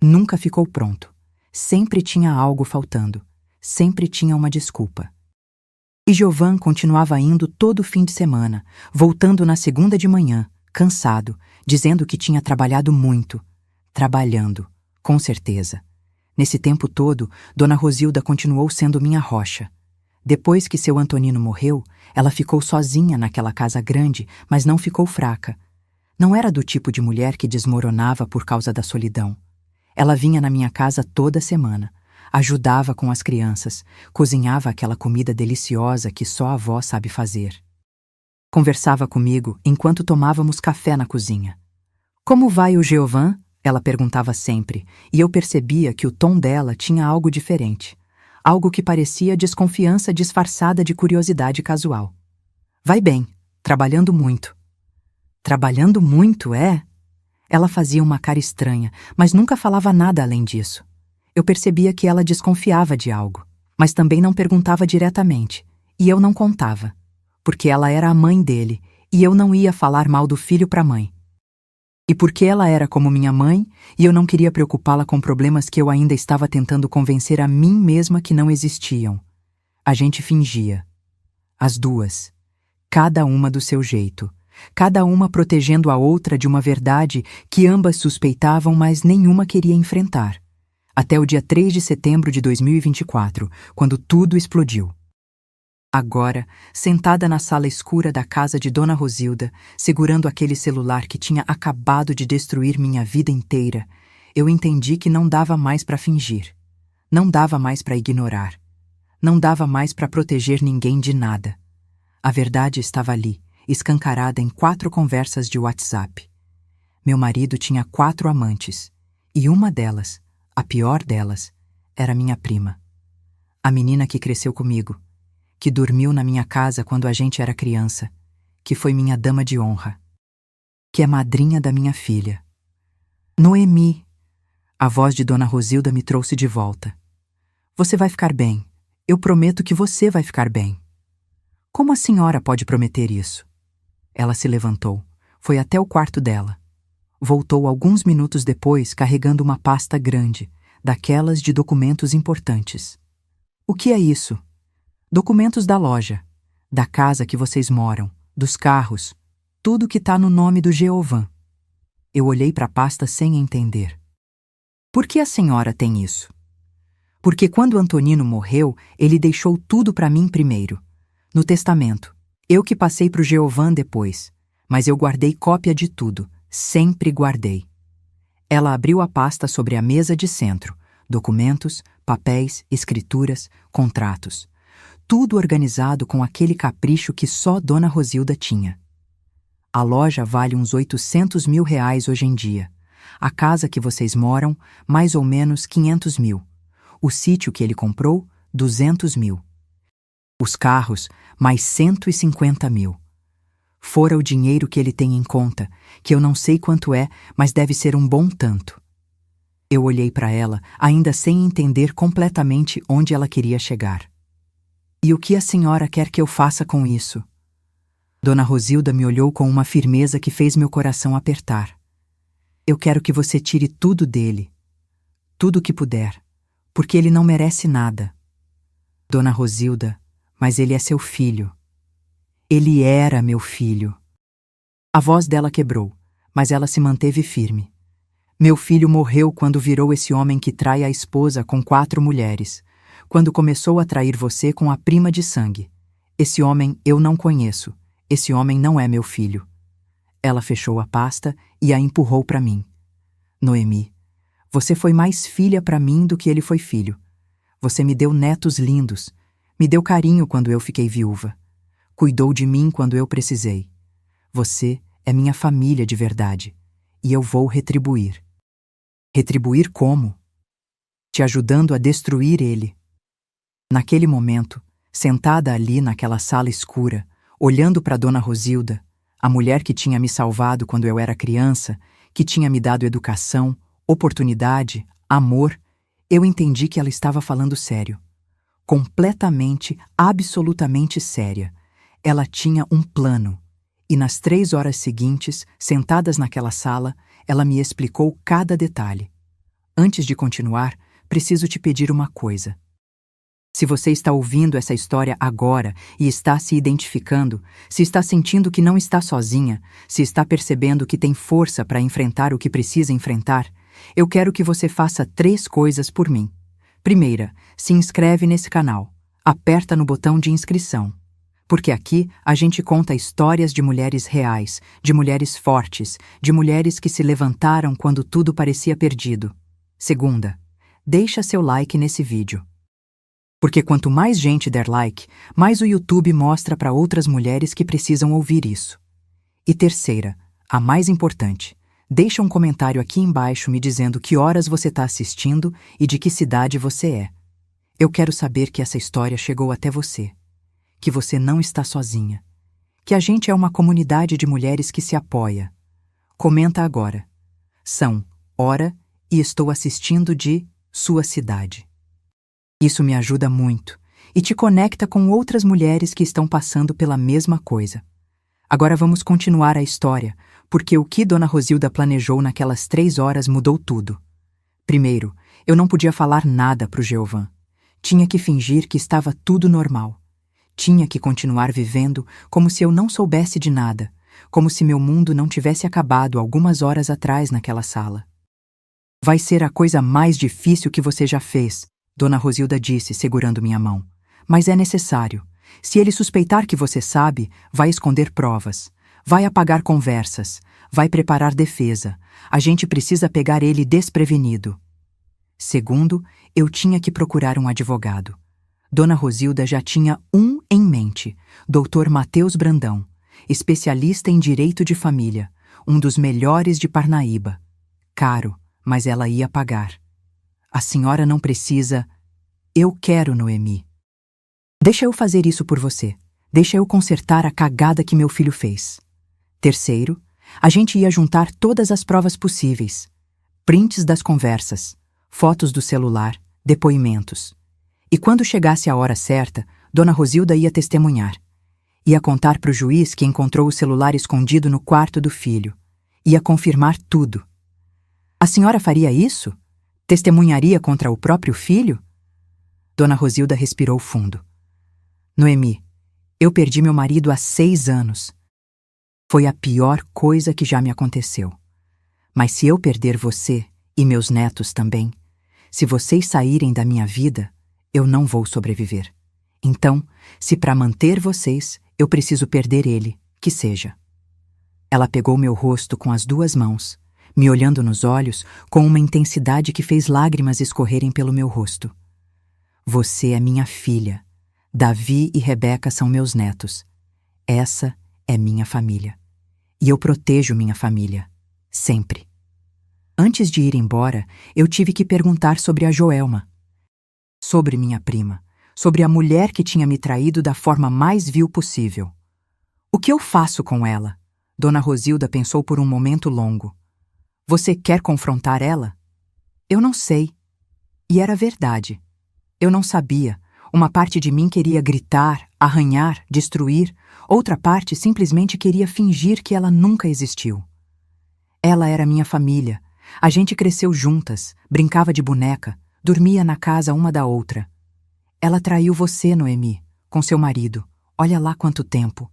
Nunca ficou pronto. Sempre tinha algo faltando. Sempre tinha uma desculpa. E Jeovan continuava indo todo fim de semana, voltando na segunda de manhã, cansado, dizendo que tinha trabalhado muito. Trabalhando, com certeza. Nesse tempo todo, Dona Rosilda continuou sendo minha rocha. Depois que seu Antonino morreu, ela ficou sozinha naquela casa grande, mas não ficou fraca. Não era do tipo de mulher que desmoronava por causa da solidão. Ela vinha na minha casa toda semana, ajudava com as crianças, cozinhava aquela comida deliciosa que só a avó sabe fazer. Conversava comigo enquanto tomávamos café na cozinha. Como vai o Jeovan? Ela perguntava sempre, e eu percebia que o tom dela tinha algo diferente. Algo que parecia desconfiança disfarçada de curiosidade casual. Vai bem, trabalhando muito. Trabalhando muito, é? Ela fazia uma cara estranha, mas nunca falava nada além disso. Eu percebia que ela desconfiava de algo, mas também não perguntava diretamente, e eu não contava, porque ela era a mãe dele, e eu não ia falar mal do filho para a mãe. E porque ela era como minha mãe, e eu não queria preocupá-la com problemas que eu ainda estava tentando convencer a mim mesma que não existiam. A gente fingia. As duas. Cada uma do seu jeito. Cada uma protegendo a outra de uma verdade que ambas suspeitavam, mas nenhuma queria enfrentar. Até o dia 3 de setembro de 2024, quando tudo explodiu. Agora, sentada na sala escura da casa de Dona Rosilda, segurando aquele celular que tinha acabado de destruir minha vida inteira, eu entendi que não dava mais para fingir. Não dava mais para ignorar. Não dava mais para proteger ninguém de nada. A verdade estava ali, escancarada em 4 conversas de WhatsApp. Meu marido tinha 4 amantes, e uma delas, a pior delas, era minha prima. A menina que cresceu comigo, que dormiu na minha casa quando a gente era criança, que foi minha dama de honra, que é madrinha da minha filha. Noemi, a voz de Dona Rosilda me trouxe de volta. Você vai ficar bem. Eu prometo que você vai ficar bem. Como a senhora pode prometer isso? Ela se levantou, foi até o quarto dela. Voltou alguns minutos depois carregando uma pasta grande, daquelas de documentos importantes. O que é isso? Documentos da loja, da casa que vocês moram, dos carros, tudo que tá no nome do Jeovan. Eu olhei para a pasta sem entender. Por que a senhora tem isso? Porque quando Antonino morreu, ele deixou tudo para mim primeiro, no testamento, Eu que passei pro Jeovan depois, mas eu guardei cópia de tudo, sempre guardei. Ela abriu a pasta sobre a mesa de centro, documentos, papéis, escrituras, contratos. Tudo organizado com aquele capricho que só Dona Rosilda tinha. A loja vale uns 800 mil reais hoje em dia. A casa que vocês moram, mais ou menos 500 mil. O sítio que ele comprou, 200 mil. Os carros, mais 150 mil. Fora o dinheiro que ele tem em conta, que eu não sei quanto é, mas deve ser um bom tanto. Eu olhei para ela, ainda sem entender completamente onde ela queria chegar. E o que a senhora quer que eu faça com isso? Dona Rosilda me olhou com uma firmeza que fez meu coração apertar. Eu quero que você tire tudo dele. Tudo que puder, porque ele não merece nada. Dona Rosilda, mas ele é seu filho. Ele era meu filho. A voz dela quebrou, mas ela se manteve firme. Meu filho morreu quando virou esse homem que trai a esposa com 4 mulheres, quando começou a trair você com a prima de sangue. Esse homem eu não conheço. Esse homem não é meu filho. Ela fechou a pasta e a empurrou para mim. Noemi, você foi mais filha para mim do que ele foi filho. Você me deu netos lindos, me deu carinho quando eu fiquei viúva. Cuidou de mim quando eu precisei. Você é minha família de verdade, e eu vou retribuir. Retribuir como? Te ajudando a destruir ele. Naquele momento, sentada ali naquela sala escura, olhando para Dona Rosilda, a mulher que tinha me salvado quando eu era criança, que tinha me dado educação, oportunidade, amor, eu entendi que ela estava falando sério. Completamente, absolutamente séria. Ela tinha um plano. E nas 3 horas seguintes, sentadas naquela sala, ela me explicou cada detalhe. Antes de continuar, preciso te pedir uma coisa. Se você está ouvindo essa história agora e está se identificando, se está sentindo que não está sozinha, se está percebendo que tem força para enfrentar o que precisa enfrentar, eu quero que você faça 3 coisas por mim. Primeira, se inscreve nesse canal. Aperta no botão de inscrição. Porque aqui a gente conta histórias de mulheres reais, de mulheres fortes, de mulheres que se levantaram quando tudo parecia perdido. Segunda, deixa seu like nesse vídeo. Porque quanto mais gente der like, mais o YouTube mostra para outras mulheres que precisam ouvir isso. E terceira, a mais importante, deixa um comentário aqui embaixo me dizendo que horas você está assistindo e de que cidade você é. Eu quero saber que essa história chegou até você, que você não está sozinha, que a gente é uma comunidade de mulheres que se apoia. Comenta agora. São hora e estou assistindo de sua cidade. Isso me ajuda muito e te conecta com outras mulheres que estão passando pela mesma coisa. Agora vamos continuar a história, porque o que Dona Rosilda planejou naquelas 3 horas mudou tudo. Primeiro, eu não podia falar nada para o Jeovan. Tinha que fingir que estava tudo normal. Tinha que continuar vivendo como se eu não soubesse de nada, como se meu mundo não tivesse acabado algumas horas atrás naquela sala. Vai ser a coisa mais difícil que você já fez, Dona Rosilda disse, segurando minha mão. Mas é necessário. Se ele suspeitar que você sabe, vai esconder provas, vai apagar conversas, vai preparar defesa. A gente precisa pegar ele desprevenido. Segundo, eu tinha que procurar um advogado. Dona Rosilda já tinha um em mente, Dr. Mateus Brandão, especialista em direito de família, um dos melhores de Parnaíba. Caro, mas ela ia pagar. A senhora não precisa... Eu quero, Noemi. Deixa eu fazer isso por você. Deixa eu consertar a cagada que meu filho fez. Terceiro, a gente ia juntar todas as provas possíveis. Prints das conversas, fotos do celular, depoimentos. E quando chegasse a hora certa, Dona Rosilda ia testemunhar. Ia contar para o juiz que encontrou o celular escondido no quarto do filho. Ia confirmar tudo. A senhora faria isso? Testemunharia contra o próprio filho? Dona Rosilda respirou fundo. Noemi, eu perdi meu marido há 6 anos. Foi a pior coisa que já me aconteceu. Mas se eu perder você e meus netos também, se vocês saírem da minha vida, eu não vou sobreviver. Então, se para manter vocês Eu preciso perder ele, que seja. Ela pegou meu rosto com as 2 mãos, me olhando nos olhos com uma intensidade que fez lágrimas escorrerem pelo meu rosto. Você é minha filha. Davi e Rebeca são meus netos. Essa é minha família. E eu protejo minha família. Sempre. Antes de ir embora, eu tive que perguntar sobre a Joelma. Sobre minha prima. Sobre a mulher que tinha me traído da forma mais vil possível. O que eu faço com ela? Dona Rosilda pensou por um momento longo. Você quer confrontar ela? Eu não sei. E era verdade. Eu não sabia. Uma parte de mim queria gritar, arranhar, destruir. Outra parte simplesmente queria fingir que ela nunca existiu. Ela era minha família. A gente cresceu juntas, brincava de boneca, dormia na casa uma da outra. Ela traiu você, Noemi, com seu marido. Olha lá quanto tempo.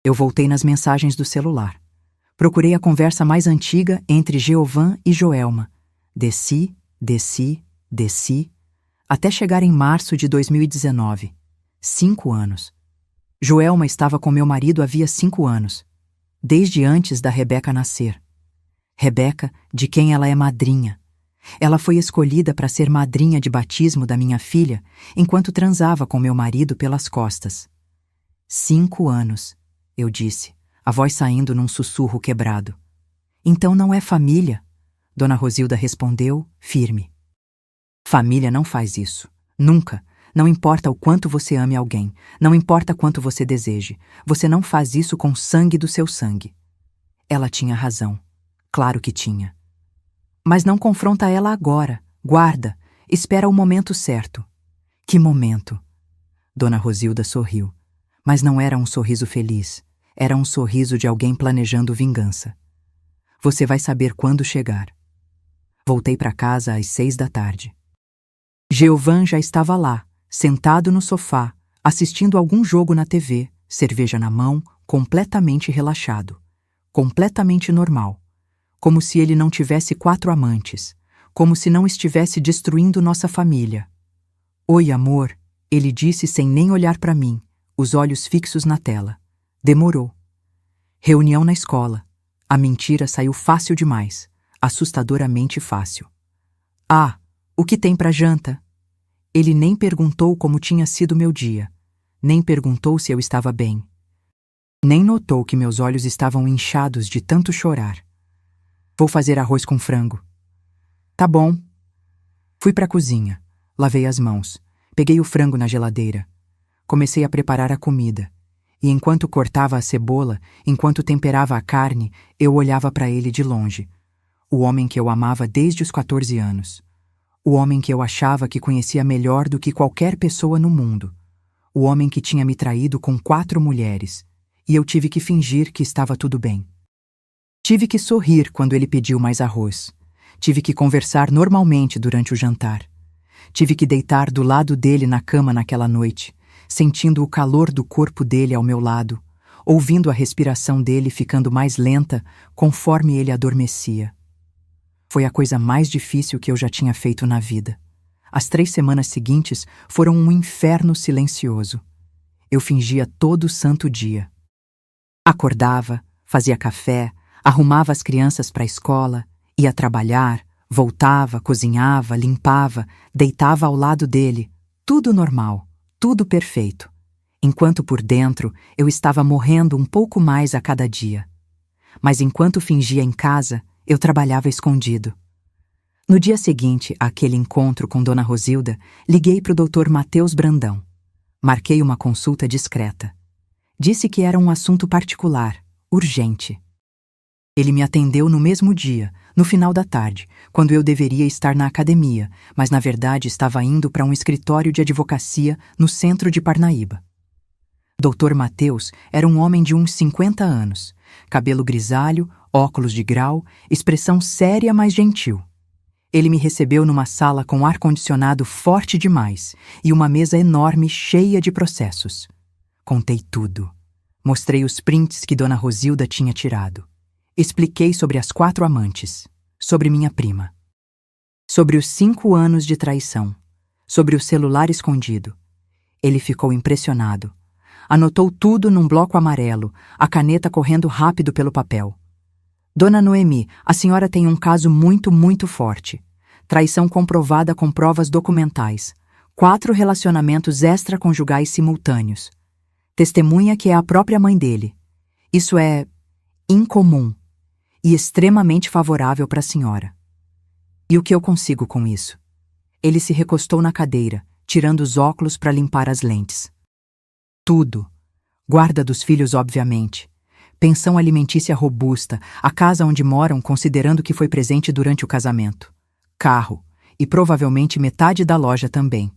Eu voltei nas mensagens do celular. Procurei a conversa mais antiga entre Geovan e Joelma. Desci, até chegar em março de 2019. 5 anos. Joelma estava com meu marido havia 5 anos, desde antes da Rebeca nascer. Rebeca, de quem ela é madrinha. Ela foi escolhida para ser madrinha de batismo da minha filha enquanto transava com meu marido pelas costas. 5 anos, eu disse, a voz saindo num sussurro quebrado. Então não é família? Dona Rosilda respondeu, firme. Família não faz isso. Nunca. Não importa o quanto você ame alguém, não importa quanto você deseje, você não faz isso com sangue do seu sangue. Ela tinha razão. Claro que tinha. Mas não confronta ela agora. Guarda. Espera o momento certo. Que momento? Dona Rosilda sorriu. Mas não era um sorriso feliz. Era um sorriso de alguém planejando vingança. Você vai saber quando chegar. Voltei para casa às 6 da tarde. Geovan já estava lá, sentado no sofá, assistindo algum jogo na TV, cerveja na mão, completamente relaxado. Completamente normal. Como se ele não tivesse 4 amantes. Como se não estivesse destruindo nossa família. Oi, amor, ele disse sem nem olhar para mim, os olhos fixos na tela. Demorou. Reunião na escola. A mentira saiu fácil demais. Assustadoramente fácil. Ah, o que tem para janta? Ele nem perguntou como tinha sido meu dia. Nem perguntou se eu estava bem. Nem notou que meus olhos estavam inchados de tanto chorar. Vou fazer arroz com frango. Tá bom. Fui para a cozinha. Lavei as mãos. Peguei o frango na geladeira. Comecei a preparar a comida. E enquanto cortava a cebola, enquanto temperava a carne, eu olhava para ele de longe. O homem que eu amava desde os 14 anos. O homem que eu achava que conhecia melhor do que qualquer pessoa no mundo. O homem que tinha me traído com 4 mulheres. E eu tive que fingir que estava tudo bem. Tive que sorrir quando ele pediu mais arroz. Tive que conversar normalmente durante o jantar. Tive que deitar do lado dele na cama naquela noite, sentindo o calor do corpo dele ao meu lado, ouvindo a respiração dele ficando mais lenta conforme ele adormecia. Foi a coisa mais difícil que eu já tinha feito na vida. As 3 semanas seguintes foram um inferno silencioso. Eu fingia todo santo dia. Acordava, fazia café, arrumava as crianças para a escola, ia trabalhar, voltava, cozinhava, limpava, deitava ao lado dele. Tudo normal, tudo perfeito. Enquanto por dentro eu estava morrendo um pouco mais a cada dia. Mas enquanto fingia em casa, eu trabalhava escondido. No dia seguinte àquele encontro com Dona Rosilda, liguei para o Dr. Matheus Brandão. Marquei uma consulta discreta. Disse que era um assunto particular, urgente. Ele me atendeu no mesmo dia, no final da tarde, quando eu deveria estar na academia, mas na verdade estava indo para um escritório de advocacia no centro de Parnaíba. Dr. Matheus era um homem de uns 50 anos, cabelo grisalho, óculos de grau, expressão séria, mas gentil. Ele me recebeu numa sala com ar-condicionado forte demais e uma mesa enorme cheia de processos. Contei tudo. Mostrei os prints que Dona Rosilda tinha tirado. Expliquei sobre as 4 amantes, sobre minha prima, sobre os 5 anos de traição, sobre o celular escondido. Ele ficou impressionado. Anotou tudo num bloco amarelo, a caneta correndo rápido pelo papel. Dona Noemi, a senhora tem um caso muito forte. Traição comprovada com provas documentais. 4 relacionamentos extraconjugais simultâneos. Testemunha que é a própria mãe dele. Isso é incomum e extremamente favorável para a senhora. E o que eu consigo com isso? Ele se recostou na cadeira, tirando os óculos para limpar as lentes. Tudo. Guarda dos filhos, obviamente. Pensão alimentícia robusta, a casa onde moram considerando que foi presente durante o casamento. Carro. E provavelmente metade da loja também.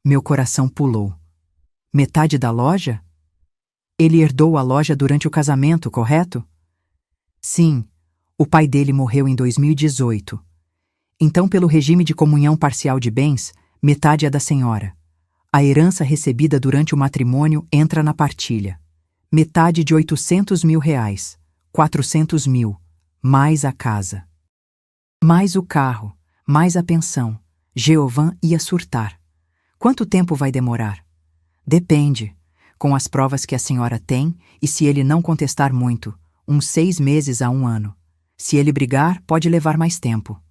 Meu coração pulou. Metade da loja? Ele herdou a loja durante o casamento, correto? Sim. O pai dele morreu em 2018. Então, pelo regime de comunhão parcial de bens, metade é da senhora. A herança recebida durante o matrimônio entra na partilha. Metade de 800 mil reais. 400 mil. Mais a casa. Mais o carro. Mais a pensão. Jeovan ia surtar. Quanto tempo vai demorar? Depende. Com as provas que a senhora tem e se ele não contestar muito, uns 6 meses a 1 ano. Se ele brigar, pode levar mais tempo.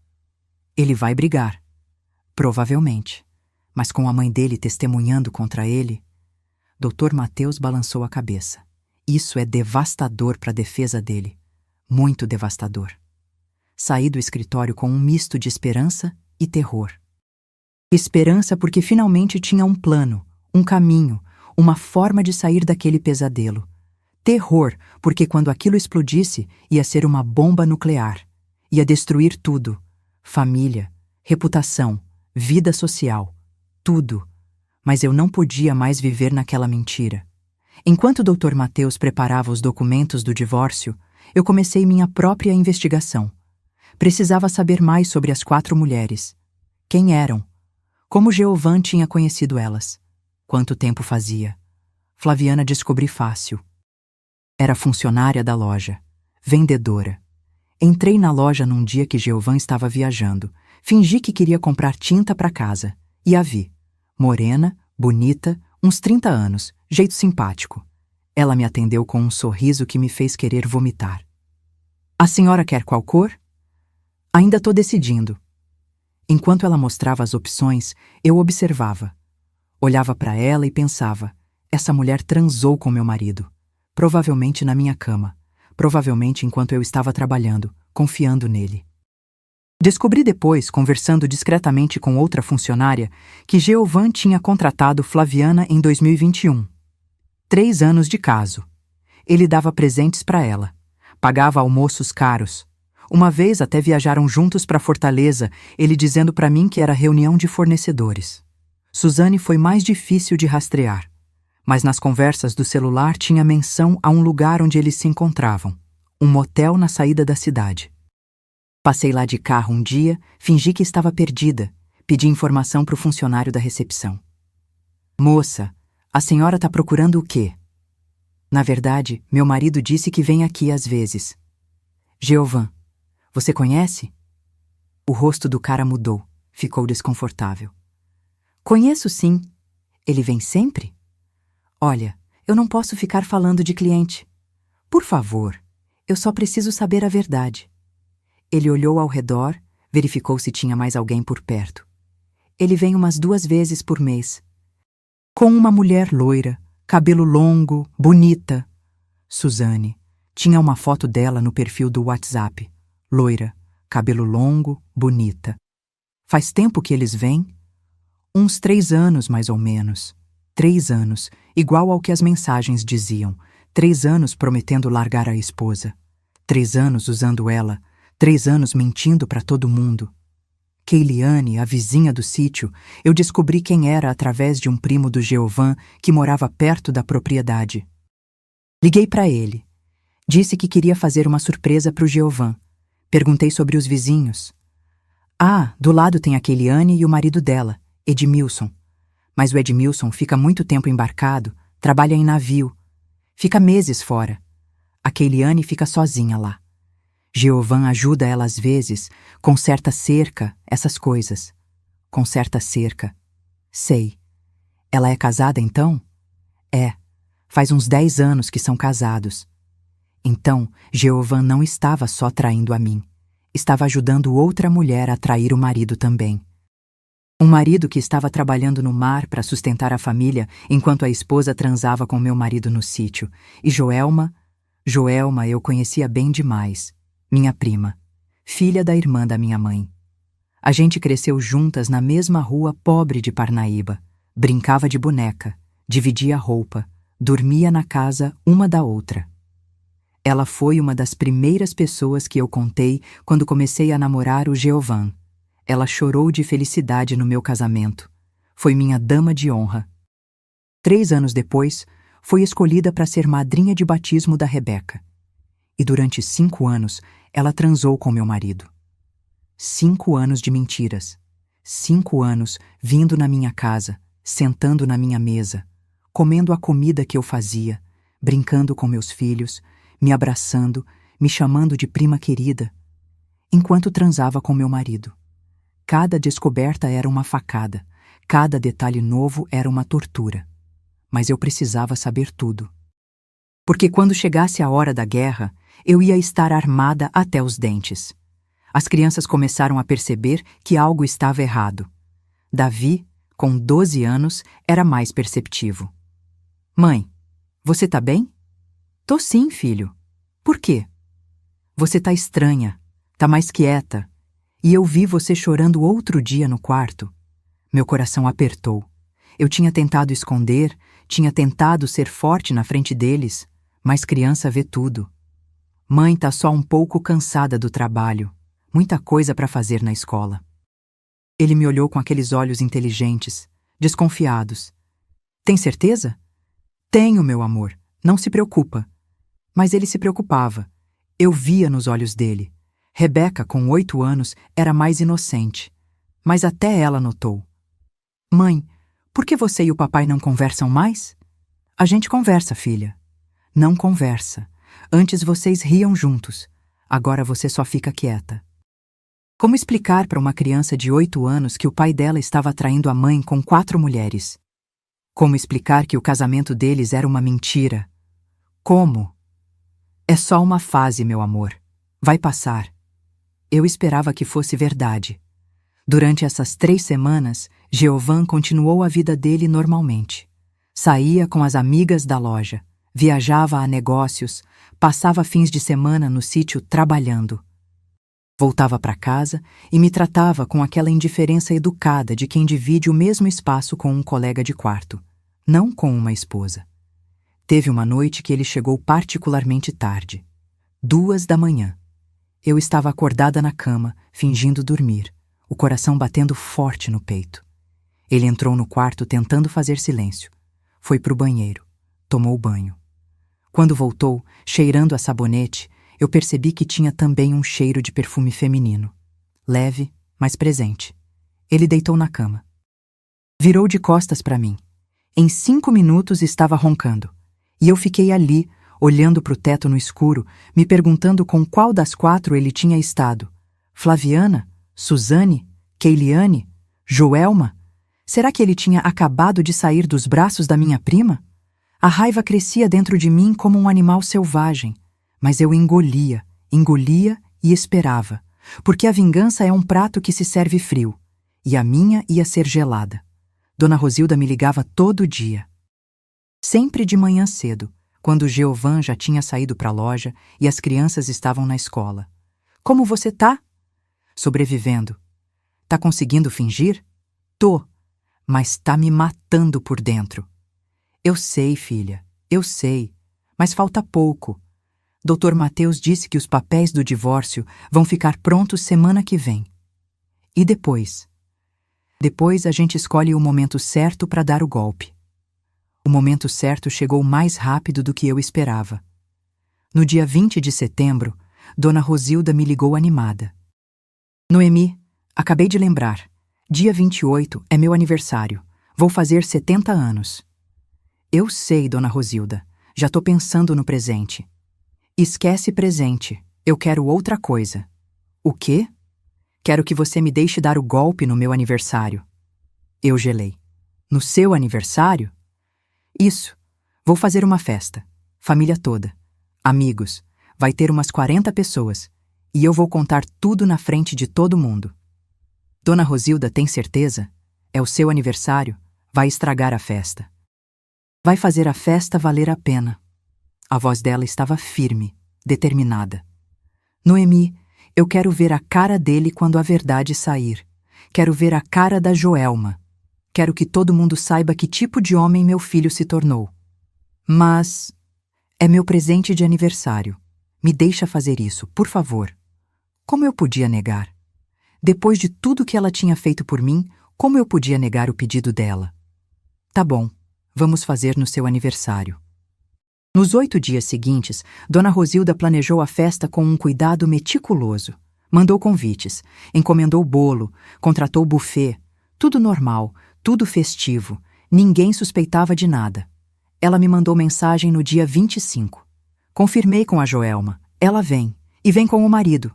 Ele vai brigar. Provavelmente. Mas com a mãe dele testemunhando contra ele... Dr. Mateus balançou a cabeça. Isso é devastador para a defesa dele. Muito devastador. Saí do escritório com um misto de esperança e terror. Esperança porque finalmente tinha um plano, um caminho, uma forma de sair daquele pesadelo. Terror porque quando aquilo explodisse, ia ser uma bomba nuclear. Ia destruir tudo. Família, reputação, vida social, tudo. Mas eu não podia mais viver naquela mentira. Enquanto o Dr. Mateus preparava os documentos do divórcio, eu comecei minha própria investigação. Precisava saber mais sobre as 4 mulheres. Quem eram? Como Jeovan tinha conhecido elas? Quanto tempo fazia? Flaviana descobri fácil. Era funcionária da loja, vendedora. Entrei na loja num dia que Jeovan estava viajando. Fingi que queria comprar tinta para casa. E a vi. Morena, bonita, uns 30 anos, jeito simpático. Ela me atendeu com um sorriso que me fez querer vomitar. A senhora quer qual cor? Ainda tô decidindo. Enquanto ela mostrava as opções, eu observava. Olhava para ela e pensava, essa mulher transou com meu marido. Provavelmente na minha cama. Provavelmente enquanto eu estava trabalhando, confiando nele. Descobri depois, conversando discretamente com outra funcionária, que Jeovan tinha contratado Flaviana em 2021. 3 anos de caso. Ele dava presentes para ela. Pagava almoços caros. Uma vez até viajaram juntos para Fortaleza, ele dizendo para mim que era reunião de fornecedores. Suzane foi mais difícil de rastrear. Mas nas conversas do celular tinha menção a um lugar onde eles se encontravam. Um motel na saída da cidade. Passei lá de carro um dia, fingi que estava perdida. Pedi informação para o funcionário da recepção. Moça, a senhora está procurando o quê? Na verdade, meu marido disse que vem aqui às vezes. Jeovan, você conhece? O rosto do cara mudou, ficou desconfortável. Conheço sim. Ele vem sempre? Olha, eu não posso ficar falando de cliente. Por favor, eu só preciso saber a verdade. Ele olhou ao redor, verificou se tinha mais alguém por perto. Ele vem umas 2 vezes por mês. Com uma mulher loira, cabelo longo, bonita. Suzane. Tinha uma foto dela no perfil do WhatsApp. Loira, cabelo longo, bonita. Faz tempo que eles vêm? Uns 3 anos, mais ou menos. 3 anos, igual ao que as mensagens diziam. 3 anos prometendo largar a esposa. 3 anos usando ela. 3 anos mentindo para todo mundo. Keiliane, a vizinha do sítio, eu descobri quem era através de um primo do Jeovan que morava perto da propriedade. Liguei para ele. Disse que queria fazer uma surpresa para o Jeovan. Perguntei sobre os vizinhos. Ah, do lado tem a Keiliane e o marido dela, Edmilson. Mas o Edmilson fica muito tempo embarcado, trabalha em navio. Fica meses fora. A Keiliane fica sozinha lá. Jeovan ajuda ela às vezes, conserta cerca, essas coisas. Conserta cerca. Sei. Ela é casada então? É. Faz uns 10 anos que são casados. Então, Jeovan não estava só traindo a mim. Estava ajudando outra mulher a trair o marido também. Um marido que estava trabalhando no mar para sustentar a família enquanto a esposa transava com meu marido no sítio. E Joelma eu conhecia bem demais. Minha prima, filha da irmã da minha mãe. A gente cresceu juntas na mesma rua pobre de Parnaíba. Brincava de boneca, dividia roupa, dormia na casa uma da outra. Ela foi uma das primeiras pessoas que eu contei quando comecei a namorar o Jeovan. Ela chorou de felicidade no meu casamento. Foi minha dama de honra. 3 anos depois, foi escolhida para ser madrinha de batismo da Rebeca. E durante 5 anos, ela transou com meu marido. 5 anos de mentiras. 5 anos vindo na minha casa, sentando na minha mesa, comendo a comida que eu fazia, brincando com meus filhos, me abraçando, me chamando de prima querida, enquanto transava com meu marido. Cada descoberta era uma facada, cada detalhe novo era uma tortura. Mas eu precisava saber tudo. Porque quando chegasse a hora da guerra, eu ia estar armada até os dentes. As crianças começaram a perceber que algo estava errado. Davi, com 12 anos, era mais perceptivo. Mãe, você tá bem? Tô sim, filho. Por quê? Você tá estranha, tá mais quieta. E eu vi você chorando outro dia no quarto. Meu coração apertou. Eu tinha tentado esconder, tinha tentado ser forte na frente deles, mas criança vê tudo. Mãe tá só um pouco cansada do trabalho. Muita coisa para fazer na escola. Ele me olhou com aqueles olhos inteligentes, desconfiados. Tem certeza? Tenho, meu amor. Não se preocupa. Mas ele se preocupava. Eu via nos olhos dele. Rebeca, com 8 anos, era mais inocente. Mas até ela notou. Mãe, por que você e o papai não conversam mais? A gente conversa, filha. Não conversa. Antes vocês riam juntos. Agora você só fica quieta. Como explicar para uma criança de 8 anos que o pai dela estava traindo a mãe com 4 mulheres? Como explicar que o casamento deles era uma mentira? Como? É só uma fase, meu amor. Vai passar. Eu esperava que fosse verdade. Durante essas 3 semanas, Jeovan continuou a vida dele normalmente. Saía com as amigas da loja, viajava a negócios, passava fins de semana no sítio trabalhando. Voltava para casa e me tratava com aquela indiferença educada de quem divide o mesmo espaço com um colega de quarto, não com uma esposa. Teve uma noite que ele chegou particularmente tarde, 2 da manhã. Eu estava acordada na cama, fingindo dormir, o coração batendo forte no peito. Ele entrou no quarto tentando fazer silêncio. Foi para o banheiro, tomou banho. Quando voltou, cheirando a sabonete, eu percebi que tinha também um cheiro de perfume feminino. Leve, mas presente. Ele deitou na cama. Virou de costas para mim. Em 5 minutos estava roncando. E eu fiquei ali, olhando para o teto no escuro, me perguntando com qual das 4 ele tinha estado. Flaviana? Suzane? Keiliane? Joelma? Será que ele tinha acabado de sair dos braços da minha prima? A raiva crescia dentro de mim como um animal selvagem. Mas eu engolia e esperava, porque a vingança é um prato que se serve frio, e a minha ia ser gelada. Dona Rosilda me ligava todo dia. Sempre de manhã cedo, quando o Jeovan já tinha saído para a loja e as crianças estavam na escola. Como você tá? Sobrevivendo. Tá conseguindo fingir? Tô, mas tá me matando por dentro. Eu sei, filha, eu sei, mas falta pouco. Dr. Mateus disse que os papéis do divórcio vão ficar prontos semana que vem. E depois? Depois a gente escolhe o momento certo para dar o golpe. O momento certo chegou mais rápido do que eu esperava. No dia 20 de setembro, Dona Rosilda me ligou animada. Noemi, acabei de lembrar. Dia 28 é meu aniversário. Vou fazer 70 anos. Eu sei, Dona Rosilda. Já tô pensando no presente. Esquece presente. Eu quero outra coisa. O quê? Quero que você me deixe dar o golpe no meu aniversário. Eu gelei. No seu aniversário? Isso. Vou fazer uma festa. Família toda. Amigos. Vai ter umas 40 pessoas. E eu vou contar tudo na frente de todo mundo. Dona Rosilda tem certeza? É o seu aniversário. Vai estragar a festa. Vai fazer a festa valer a pena. A voz dela estava firme, determinada. Noemi, eu quero ver a cara dele quando a verdade sair. Quero ver a cara da Joelma. Quero que todo mundo saiba que tipo de homem meu filho se tornou. Mas é meu presente de aniversário. Me deixa fazer isso, por favor. Como eu podia negar? Depois de tudo que ela tinha feito por mim, como eu podia negar o pedido dela? Tá bom, vamos fazer no seu aniversário. Nos 8 dias seguintes, Dona Rosilda planejou a festa com um cuidado meticuloso. Mandou convites, encomendou bolo, contratou buffet. Tudo normal, tudo festivo. Ninguém suspeitava de nada. Ela me mandou mensagem no dia 25. Confirmei com a Joelma. Ela vem. E vem com o marido.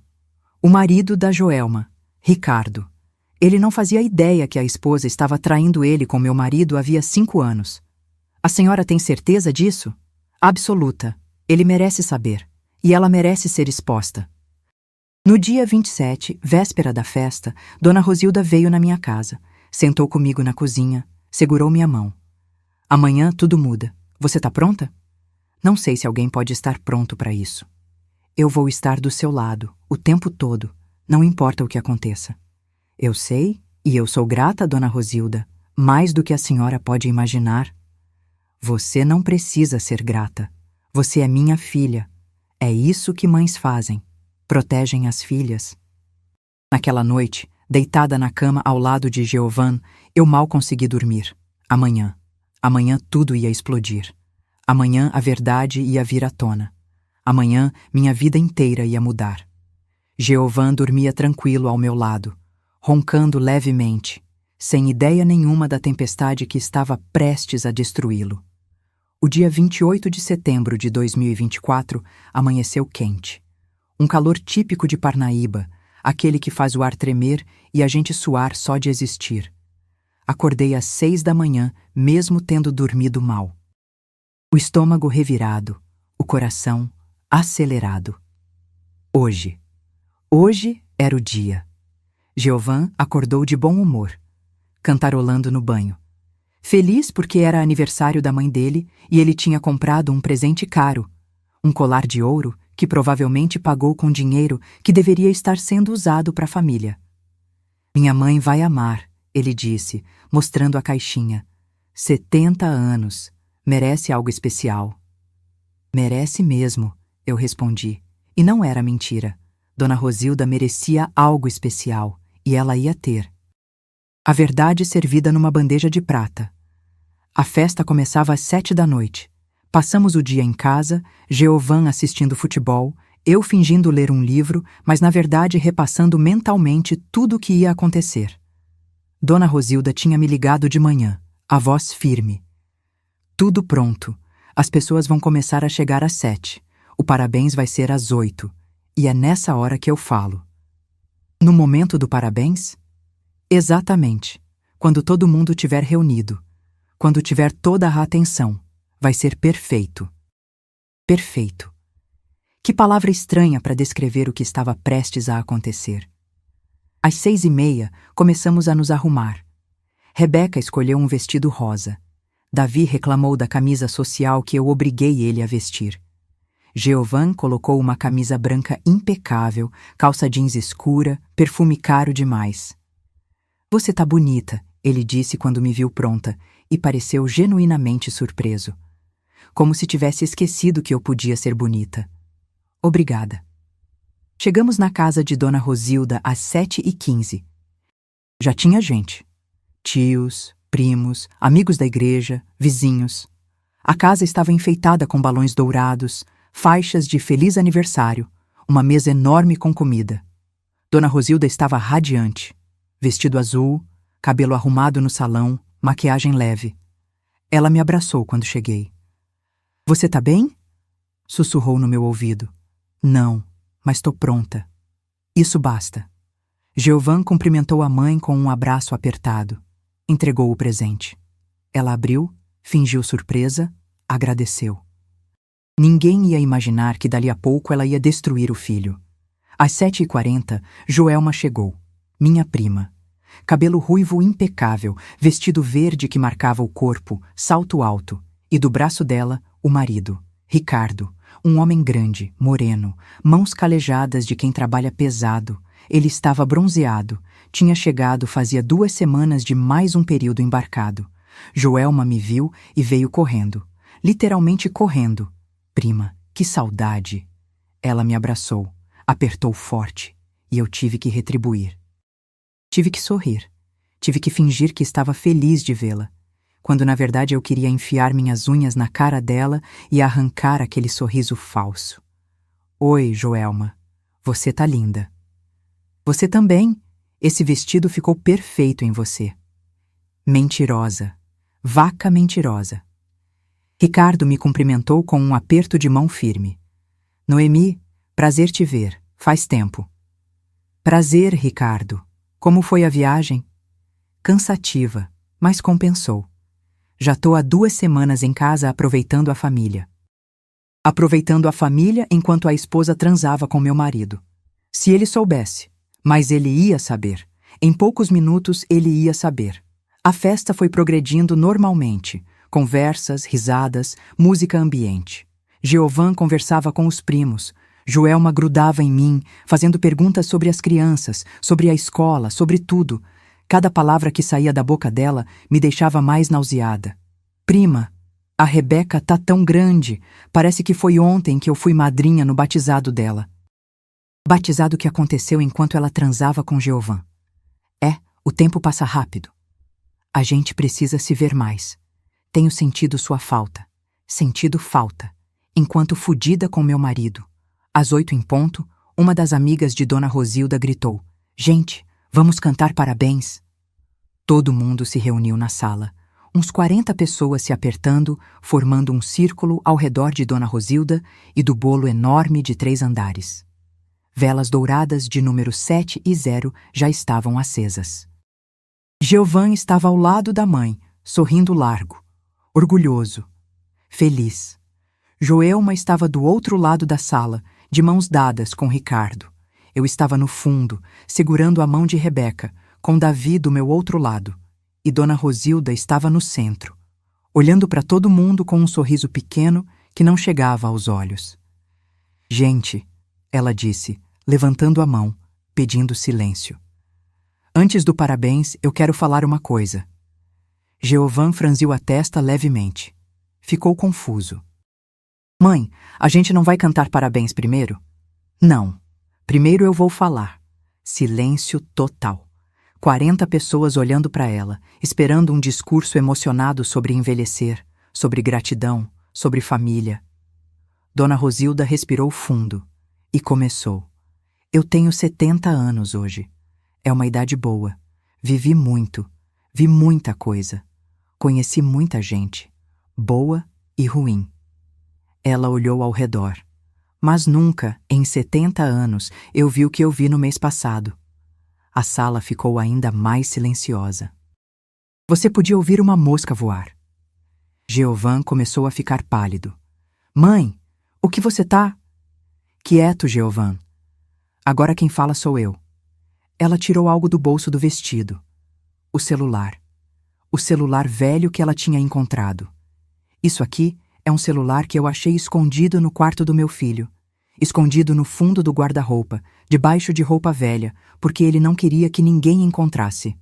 O marido da Joelma, Ricardo. Ele não fazia ideia que a esposa estava traindo ele com meu marido havia 5 anos. A senhora tem certeza disso? Absoluta. Ele merece saber. E ela merece ser exposta. No dia 27, véspera da festa, Dona Rosilda veio na minha casa, sentou comigo na cozinha, segurou minha mão. Amanhã tudo muda. Você tá pronta? Não sei se alguém pode estar pronto para isso. Eu vou estar do seu lado, o tempo todo, não importa o que aconteça. Eu sei, e eu sou grata, Dona Rosilda, mais do que a senhora pode imaginar. Você não precisa ser grata. Você é minha filha. É isso que mães fazem. Protegem as filhas. Naquela noite, deitada na cama ao lado de Geovan, eu mal consegui dormir. Amanhã tudo ia explodir. Amanhã a verdade ia vir à tona. Amanhã minha vida inteira ia mudar. Geovan dormia tranquilo ao meu lado, roncando levemente, sem ideia nenhuma da tempestade que estava prestes a destruí-lo. O dia 28 de setembro de 2024 amanheceu quente. Um calor típico de Parnaíba, aquele que faz o ar tremer e a gente suar só de existir. Acordei às 6 da manhã, mesmo tendo dormido mal. O estômago revirado, o coração acelerado. Hoje era o dia. Geovan acordou de bom humor, cantarolando no banho. Feliz porque era aniversário da mãe dele e ele tinha comprado um presente caro, um colar de ouro que provavelmente pagou com dinheiro que deveria estar sendo usado para a família. Minha mãe vai amar, ele disse, mostrando a caixinha. 70 anos. Merece algo especial. Merece mesmo, eu respondi. E não era mentira. Dona Rosilda merecia algo especial, e ela ia ter. A verdade servida numa bandeja de prata. A festa começava às 7 da noite. Passamos o dia em casa, Geovan assistindo futebol, eu fingindo ler um livro, mas na verdade repassando mentalmente tudo o que ia acontecer. Dona Rosilda tinha me ligado de manhã, a voz firme. Tudo pronto. As pessoas vão começar a chegar às 7. O parabéns vai ser às 8. E é nessa hora que eu falo. No momento do parabéns? Exatamente. Quando todo mundo estiver reunido. Quando tiver toda a atenção. Vai ser perfeito. Perfeito. Que palavra estranha para descrever o que estava prestes a acontecer. Às 6h30, começamos a nos arrumar. Rebeca escolheu um vestido rosa. Davi reclamou da camisa social que eu obriguei ele a vestir. Geovan colocou uma camisa branca impecável, calça jeans escura, perfume caro demais. Você tá bonita, ele disse quando me viu pronta, e pareceu genuinamente surpreso. Como se tivesse esquecido que eu podia ser bonita. Obrigada. Chegamos na casa de Dona Rosilda às 7h15. Já tinha gente. Tios, primos, amigos da igreja, vizinhos. A casa estava enfeitada com balões dourados, faixas de feliz aniversário, uma mesa enorme com comida. Dona Rosilda estava radiante. Vestido azul, cabelo arrumado no salão, maquiagem leve. Ela me abraçou quando cheguei. Você tá bem? Sussurrou no meu ouvido. Não, mas tô pronta. Isso basta. Geovan cumprimentou a mãe com um abraço apertado. Entregou o presente. Ela abriu, fingiu surpresa, Agradeceu. Ninguém ia imaginar que dali a pouco ela ia destruir o filho. Às 7h40, Joelma chegou, minha prima. Cabelo ruivo impecável, vestido verde que marcava o corpo, salto alto, e do braço dela, o marido, Ricardo, um homem grande, moreno, mãos calejadas de quem trabalha pesado. Ele estava bronzeado, tinha chegado fazia 2 semanas de mais um período embarcado. Joelma me viu e veio correndo, literalmente correndo. Prima, que saudade! Ela me abraçou, apertou forte, e eu tive que retribuir. Tive que sorrir, tive que fingir que estava feliz de vê-la, quando na verdade eu queria enfiar minhas unhas na cara dela e arrancar aquele sorriso falso. Oi, Joelma, você tá linda. Você também, esse vestido ficou perfeito em você. Mentirosa, vaca mentirosa. Ricardo me cumprimentou com um aperto de mão firme. Noemi, prazer te ver, faz tempo. Prazer, Ricardo. Como foi a viagem? Cansativa, mas compensou. Já tô há 2 semanas em casa aproveitando a família. Aproveitando a família enquanto a esposa transava com meu marido. Se ele soubesse, mas ele ia saber. Em poucos minutos ele ia saber. A festa foi progredindo normalmente. Conversas, risadas, música ambiente. Geovan conversava com os primos. Joelma grudava em mim, fazendo perguntas sobre as crianças, sobre a escola, sobre tudo. Cada palavra que saía da boca dela me deixava mais nauseada. Prima, a Rebeca tá tão grande. Parece que foi ontem que eu fui madrinha no batizado dela. Batizado que aconteceu enquanto ela transava com Geovan. O tempo passa rápido. A gente precisa se ver mais. Tenho sentido sua falta. Sentido falta. Enquanto fudida com meu marido. Às 8 em ponto, uma das amigas de Dona Rosilda gritou: Gente, vamos cantar parabéns. Todo mundo se reuniu na sala. Uns 40 pessoas se apertando, formando um círculo ao redor de Dona Rosilda e do bolo enorme de 3 andares. Velas douradas de número 7 e 0 já estavam acesas. Geovan estava ao lado da mãe, sorrindo largo, orgulhoso, feliz. Joelma estava do outro lado da sala, de mãos dadas com Ricardo. Eu estava no fundo, segurando a mão de Rebeca, com Davi do meu outro lado, e Dona Rosilda estava no centro, olhando para todo mundo com um sorriso pequeno que não chegava aos olhos. Gente, ela disse, levantando a mão, pedindo silêncio. Antes do parabéns, eu quero falar uma coisa. Geovan franziu a testa levemente. Ficou confuso. Mãe, a gente não vai cantar parabéns primeiro? Não. Primeiro eu vou falar. Silêncio total. 40 pessoas olhando para ela, esperando um discurso emocionado sobre envelhecer, sobre gratidão, sobre família. Dona Rosilda respirou fundo e começou. Eu tenho 70 anos hoje. É uma idade boa. Vivi muito. Vi muita coisa. Conheci muita gente. Boa e ruim. Ela olhou ao redor. Mas nunca, em 70 anos, eu vi o que eu vi no mês passado. A sala ficou ainda mais silenciosa. Você podia ouvir uma mosca voar. Geovan começou a ficar pálido. Mãe, o que você tá? Quieto, Geovan. Agora quem fala sou eu. Ela tirou algo do bolso do vestido. O celular. O celular velho que ela tinha encontrado. Isso aqui é um celular que eu achei escondido no quarto do meu filho. Escondido no fundo do guarda-roupa, debaixo de roupa velha, porque ele não queria que ninguém encontrasse.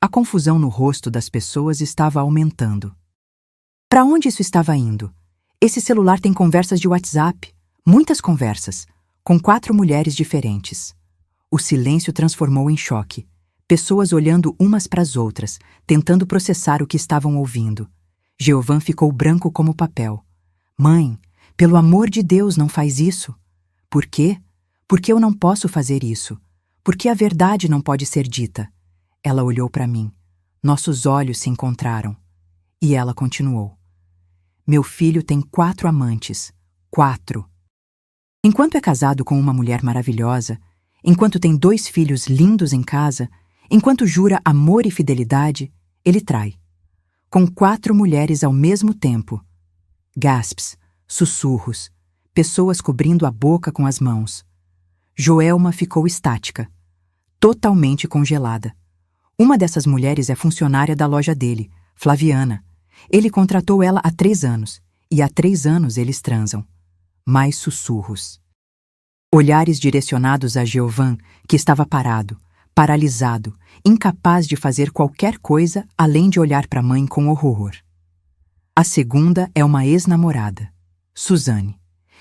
A confusão no rosto das pessoas estava aumentando. Para onde isso estava indo? Esse celular tem conversas de WhatsApp, muitas conversas, com 4 mulheres diferentes. O silêncio transformou em choque. Pessoas olhando umas para as outras, tentando processar o que estavam ouvindo. Geovan ficou branco como papel. Mãe, pelo amor de Deus, não faz isso. Por quê? Porque eu não posso fazer isso. Porque a verdade não pode ser dita. Ela olhou para mim. Nossos olhos se encontraram. E ela continuou. Meu filho tem 4 amantes. 4. Enquanto é casado com uma mulher maravilhosa, enquanto tem 2 filhos lindos em casa, enquanto jura amor e fidelidade, ele trai. Com 4 mulheres ao mesmo tempo. Gasps, sussurros, pessoas cobrindo a boca com as mãos. Joelma ficou estática, totalmente congelada. Uma dessas mulheres é funcionária da loja dele, Flaviana. Ele contratou ela há 3 anos, e há 3 anos eles transam. Mais sussurros. Olhares direcionados a Giovan, que estava parado, paralisado, incapaz de fazer qualquer coisa além de olhar para a mãe com horror. A segunda é uma ex-namorada, Suzane.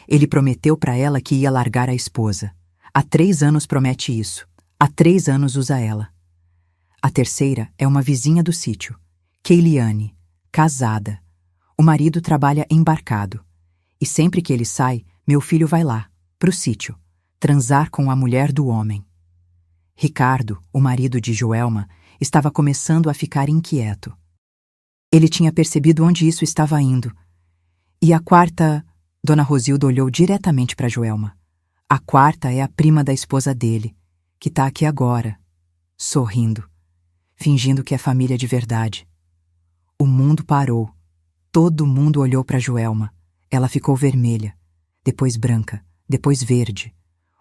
Ele prometeu para ela que ia largar a esposa. Há 3 anos promete isso. Há 3 anos usa ela. A terceira é uma vizinha do sítio, Keiliane, casada. O marido trabalha embarcado. E sempre que ele sai, meu filho vai lá, pro sítio, transar com a mulher do homem. Ricardo, o marido de Joelma, estava começando a ficar inquieto. Ele tinha percebido onde isso estava indo. E a quarta... Dona Rosilda olhou diretamente para Joelma. A quarta é a prima da esposa dele, que está aqui agora, sorrindo, fingindo que é família de verdade. O mundo parou. Todo mundo olhou para Joelma. Ela ficou vermelha, depois branca, depois verde.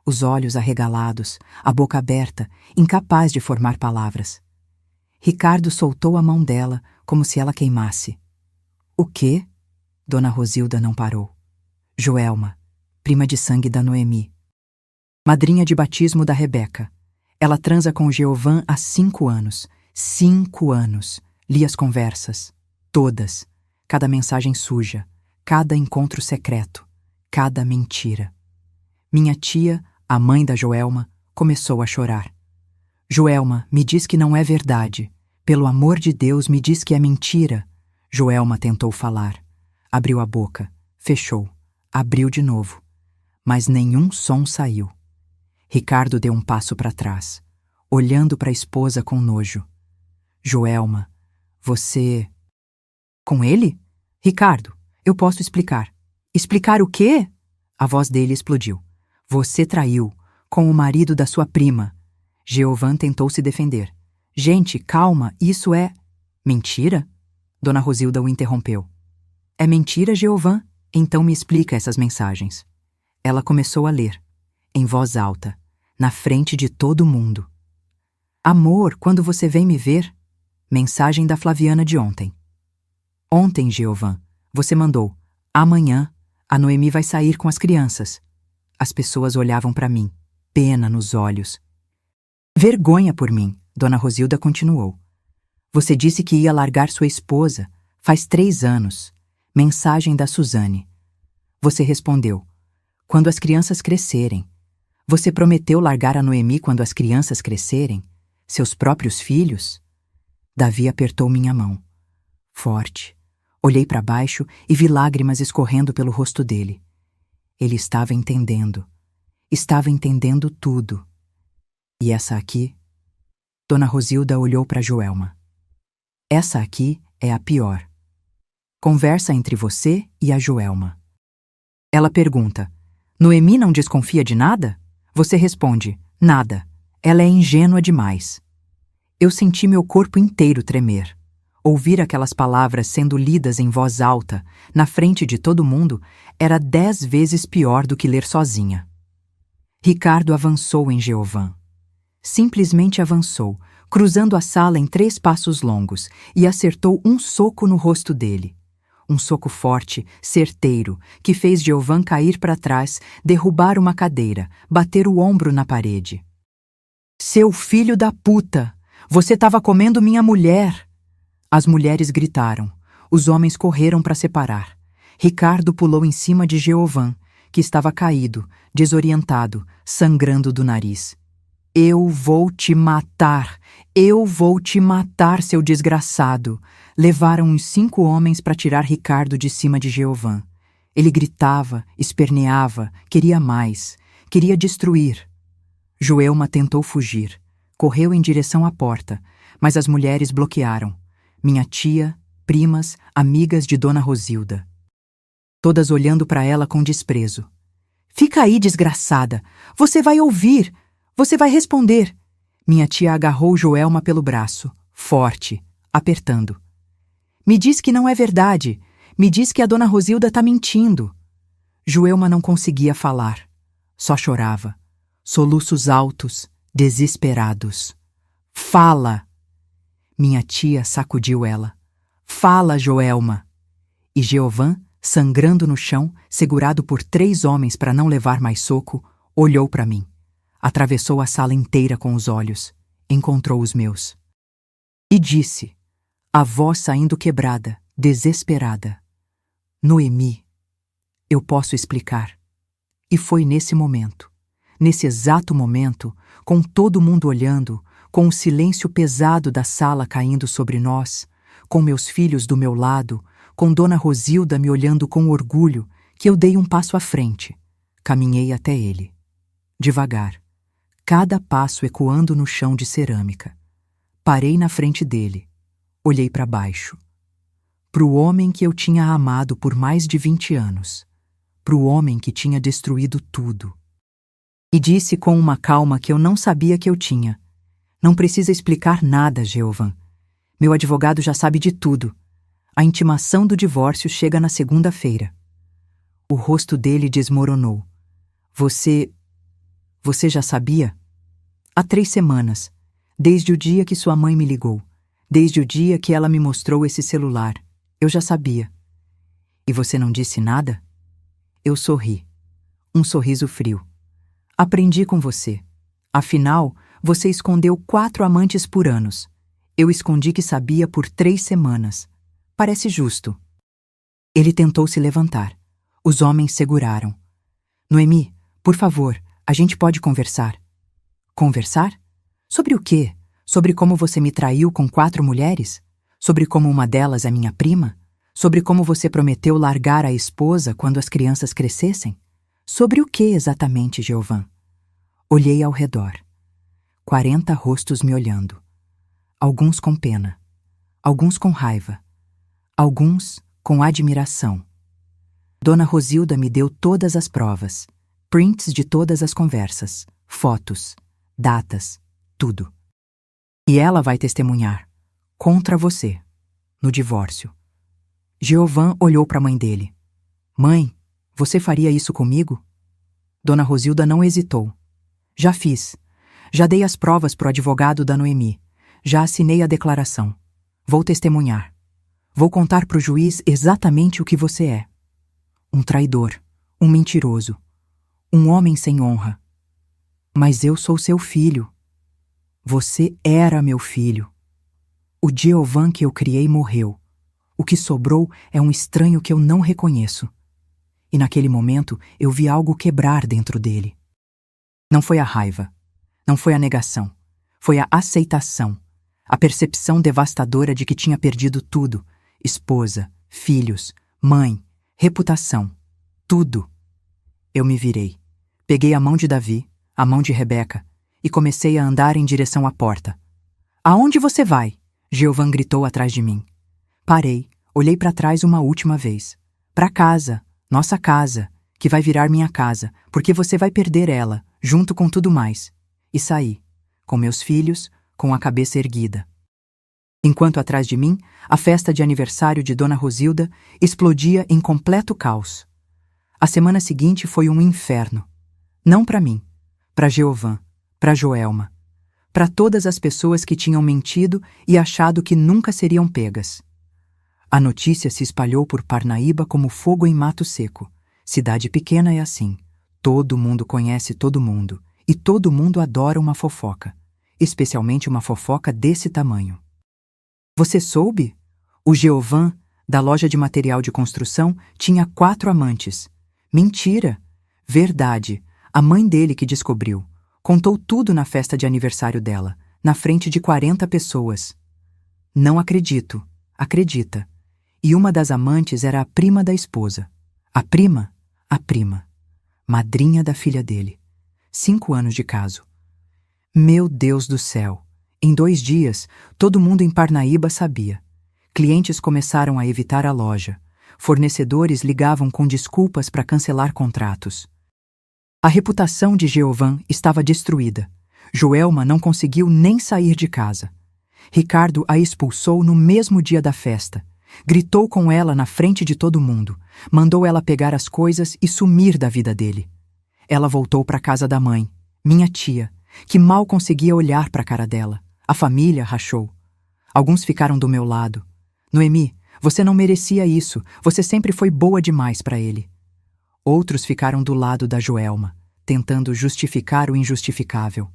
Os olhos arregalados, a boca aberta, incapaz de formar palavras. Ricardo soltou a mão dela, como se ela queimasse. O quê? Dona Rosilda não parou. Joelma, prima de sangue da Noemi. Madrinha de batismo da Rebeca. Ela transa com Giovan há 5 anos. 5 anos. Li as conversas. Todas. Cada mensagem suja. Cada encontro secreto. Cada mentira. Minha tia, a mãe da Joelma, começou a chorar. Joelma, me diz que não é verdade. Pelo amor de Deus, me diz que é mentira. Joelma tentou falar. Abriu a boca. Fechou. Abriu de novo. Mas nenhum som saiu. Ricardo deu um passo para trás, olhando para a esposa com nojo. Joelma, você... Com ele? Ricardo, eu posso explicar. Explicar o quê? A voz dele explodiu. Você traiu, com o marido da sua prima. Giovan tentou se defender. Gente, calma, isso é... Mentira? Dona Rosilda o interrompeu. É mentira, Giovan? Então me explica essas mensagens. Ela começou a ler, em voz alta, na frente de todo mundo. Amor, quando você vem me ver? Mensagem da Flaviana de ontem. Ontem, Giovan, você mandou. Amanhã, a Noemi vai sair com as crianças. As pessoas olhavam para mim, pena nos olhos. Vergonha por mim, Dona Rosilda continuou. Você disse que ia largar sua esposa. Faz 3 anos. Mensagem da Suzane. Você respondeu. Quando as crianças crescerem. Você prometeu largar a Noemi quando as crianças crescerem? Seus próprios filhos? Davi apertou minha mão. Forte. Olhei para baixo e vi lágrimas escorrendo pelo rosto dele. Ele estava entendendo. Estava entendendo tudo. E essa aqui? Dona Rosilda olhou para Joelma. Essa aqui é a pior. Conversa entre você e a Joelma. Ela pergunta, Noemi não desconfia de nada? Você responde, nada. Ela é ingênua demais. Eu senti meu corpo inteiro tremer. Ouvir aquelas palavras sendo lidas em voz alta, na frente de todo mundo, era 10 vezes pior do que ler sozinha. Ricardo avançou em Giovan. Simplesmente avançou, cruzando a sala em 3 passos longos, e acertou um soco no rosto dele. Um soco forte, certeiro, que fez Giovan cair para trás, derrubar uma cadeira, bater o ombro na parede. Seu filho da puta! Você estava comendo minha mulher! As mulheres gritaram. Os homens correram para separar. Ricardo pulou em cima de Giovan, que estava caído, desorientado, sangrando do nariz. Eu vou te matar! Eu vou te matar, seu desgraçado! Levaram uns 5 homens para tirar Ricardo de cima de Giovan. Ele gritava, esperneava, queria mais, queria destruir. Joelma tentou fugir. Correu em direção à porta, mas as mulheres bloquearam. Minha tia, primas, amigas de Dona Rosilda. Todas olhando para ela com desprezo. Fica aí, desgraçada! Você vai ouvir! Você vai responder! Minha tia agarrou Joelma pelo braço, forte, apertando. Me diz que não é verdade! Me diz que a dona Rosilda tá mentindo. Joelma não conseguia falar. Só chorava. Soluços altos, desesperados. Fala! Minha tia sacudiu ela. Fala, Joelma! E Jeovan, sangrando no chão, segurado por 3 homens para não levar mais soco, olhou para mim. Atravessou a sala inteira com os olhos. Encontrou os meus. E disse, a voz saindo quebrada, desesperada: Noemi, eu posso explicar. E foi nesse momento, nesse exato momento, com todo mundo olhando, com o silêncio pesado da sala caindo sobre nós, com meus filhos do meu lado, com Dona Rosilda me olhando com orgulho, que eu dei um passo à frente. Caminhei até ele. Devagar, cada passo ecoando no chão de cerâmica. Parei na frente dele. Olhei para baixo. Pro homem que eu tinha amado por mais de 20 anos. Pro homem que tinha destruído tudo. E disse com uma calma que eu não sabia que eu tinha: Não precisa explicar nada, Jeovan. Meu advogado já sabe de tudo. A intimação do divórcio chega na segunda-feira. O rosto dele desmoronou. Você já sabia? Há 3 semanas, desde o dia que sua mãe me ligou, desde o dia que ela me mostrou esse celular, eu já sabia. E você não disse nada? Eu sorri. Um sorriso frio. Aprendi com você. Afinal, você escondeu 4 amantes por anos. Eu escondi que sabia por 3 semanas. Parece justo. Ele tentou se levantar. Os homens seguraram. Noemi, por favor, a gente pode conversar. Conversar? Sobre o quê? Sobre como você me traiu com 4 mulheres? Sobre como uma delas é minha prima? Sobre como você prometeu largar a esposa quando as crianças crescessem? Sobre o que exatamente, Jeovan? Olhei ao redor. 40 rostos me olhando. Alguns com pena. Alguns com raiva. Alguns com admiração. Dona Rosilda me deu todas as provas. Prints de todas as conversas. Fotos. Datas. Tudo. E ela vai testemunhar. Contra você. No divórcio. Jeovan olhou para a mãe dele. Mãe, você faria isso comigo? Dona Rosilda não hesitou. Já fiz. Já dei as provas pro advogado da Noemi. Já assinei a declaração. Vou testemunhar. Vou contar pro juiz exatamente o que você é. Um traidor. Um mentiroso. Um homem sem honra. Mas eu sou seu filho. Você era meu filho. O Jeovan que eu criei morreu. O que sobrou é um estranho que eu não reconheço. E naquele momento eu vi algo quebrar dentro dele. Não foi a raiva. Não foi a negação. Foi a aceitação. A percepção devastadora de que tinha perdido tudo. Esposa, filhos, mãe, reputação. Tudo. Eu me virei. Peguei a mão de Davi, a mão de Rebeca, e comecei a andar em direção à porta. Aonde você vai? Jeovan gritou atrás de mim. Parei, olhei para trás uma última vez. Para casa, nossa casa, que vai virar minha casa, porque você vai perder ela, junto com tudo mais. E saí, com meus filhos, com a cabeça erguida. Enquanto atrás de mim, a festa de aniversário de Dona Rosilda explodia em completo caos. A semana seguinte foi um inferno. Não para mim, para Jeovan, para Joelma, para todas as pessoas que tinham mentido e achado que nunca seriam pegas. A notícia se espalhou por Parnaíba como fogo em mato seco. Cidade pequena é assim. Todo mundo conhece todo mundo. E todo mundo adora uma fofoca. Especialmente uma fofoca desse tamanho. Você soube? O Jeovan, da loja de material de construção, tinha 4 amantes. Mentira! Verdade. A mãe dele que descobriu. Contou tudo na festa de aniversário dela, na frente de 40 pessoas. Não acredito. Acredita. E uma das amantes era a prima da esposa. A prima? A prima. Madrinha da filha dele. 5 anos de caso. Meu Deus do céu! Em 2 dias, todo mundo em Parnaíba sabia. Clientes começaram a evitar a loja. Fornecedores ligavam com desculpas para cancelar contratos. A reputação de Jeovan estava destruída. Joelma não conseguiu nem sair de casa. Ricardo a expulsou no mesmo dia da festa. Gritou com ela na frente de todo mundo. Mandou ela pegar as coisas e sumir da vida dele. Ela voltou para a casa da mãe, minha tia, que mal conseguia olhar para a cara dela. A família rachou. Alguns ficaram do meu lado. Noemi, você não merecia isso. Você sempre foi boa demais para ele. Outros ficaram do lado da Joelma, tentando justificar o injustificável.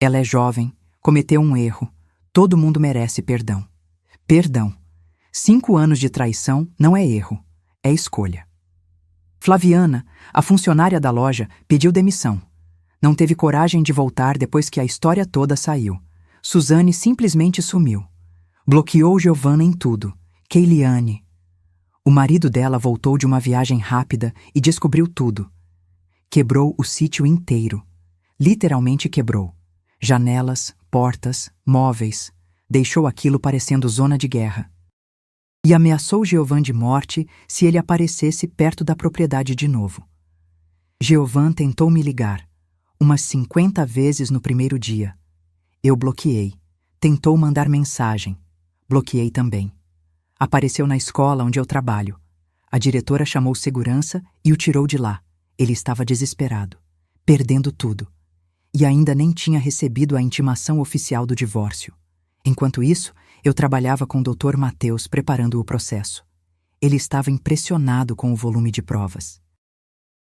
Ela é jovem, cometeu um erro. Todo mundo merece perdão. Perdão. 5 anos de traição não é erro, é escolha. Flaviana, a funcionária da loja, pediu demissão. Não teve coragem de voltar depois que a história toda saiu. Suzane simplesmente sumiu. Bloqueou Giovanna em tudo. Keiliane. O marido dela voltou de uma viagem rápida e descobriu tudo. Quebrou o sítio inteiro. Literalmente quebrou. Janelas, portas, móveis. Deixou aquilo parecendo zona de guerra. E ameaçou Giovan de morte se ele aparecesse perto da propriedade de novo. Giovan tentou me ligar, umas 50 vezes no primeiro dia. Eu bloqueei. Tentou mandar mensagem. Bloqueei também. Apareceu na escola onde eu trabalho. A diretora chamou segurança e o tirou de lá. Ele estava desesperado, perdendo tudo. E ainda nem tinha recebido a intimação oficial do divórcio. Enquanto isso, eu trabalhava com o Dr. Mateus preparando o processo. Ele estava impressionado com o volume de provas.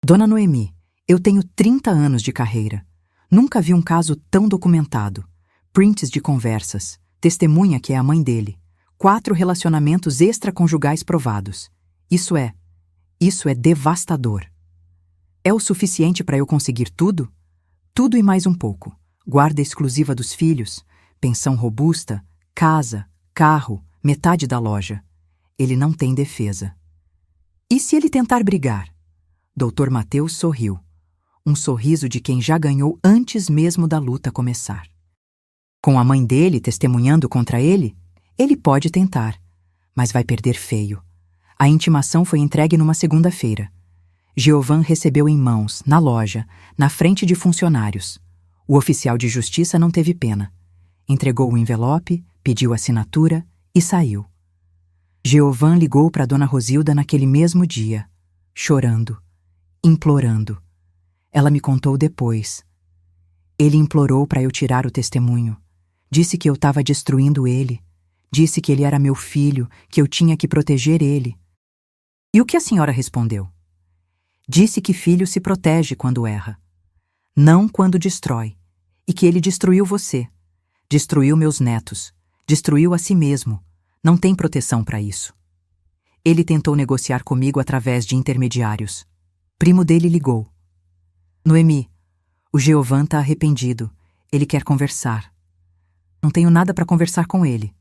Dona Noemi, eu tenho 30 anos de carreira. Nunca vi um caso tão documentado. Prints de conversas, testemunha que é a mãe dele, 4 relacionamentos extraconjugais provados. Isso é devastador. É o suficiente para eu conseguir tudo? Tudo e mais um pouco. Guarda exclusiva dos filhos, pensão robusta, casa, carro, metade da loja. Ele não tem defesa. E se ele tentar brigar? Dr. Mateus sorriu. Um sorriso de quem já ganhou antes mesmo da luta começar. Com a mãe dele testemunhando contra ele, ele pode tentar, mas vai perder feio. A intimação foi entregue numa segunda-feira. Giovan recebeu em mãos, na loja, na frente de funcionários. O oficial de justiça não teve pena. Entregou o envelope, pediu assinatura e saiu. Giovan ligou para Dona Rosilda naquele mesmo dia, chorando, implorando. Ela me contou depois. Ele implorou para eu tirar o testemunho. Disse que eu estava destruindo ele. Disse que ele era meu filho, que eu tinha que proteger ele. E o que a senhora respondeu? Disse que filho se protege quando erra. Não quando destrói. E que ele destruiu você. Destruiu meus netos. Destruiu a si mesmo. Não tem proteção para isso. Ele tentou negociar comigo através de intermediários. Primo dele ligou. Noemi, o Giovan tá arrependido. Ele quer conversar. Não tenho nada para conversar com ele.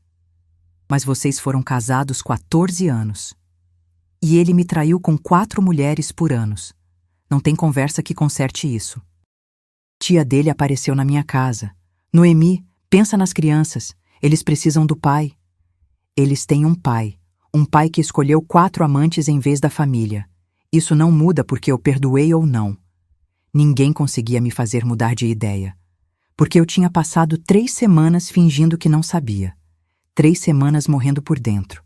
Mas vocês foram casados 14 anos. E ele me traiu com 4 mulheres por anos. Não tem conversa que conserte isso. Tia dele apareceu na minha casa. Noemi, pensa nas crianças. Eles precisam do pai. Eles têm um pai que escolheu 4 amantes em vez da família. Isso não muda porque eu perdoei ou não. Ninguém conseguia me fazer mudar de ideia. Porque eu tinha passado 3 semanas fingindo que não sabia. 3 semanas morrendo por dentro.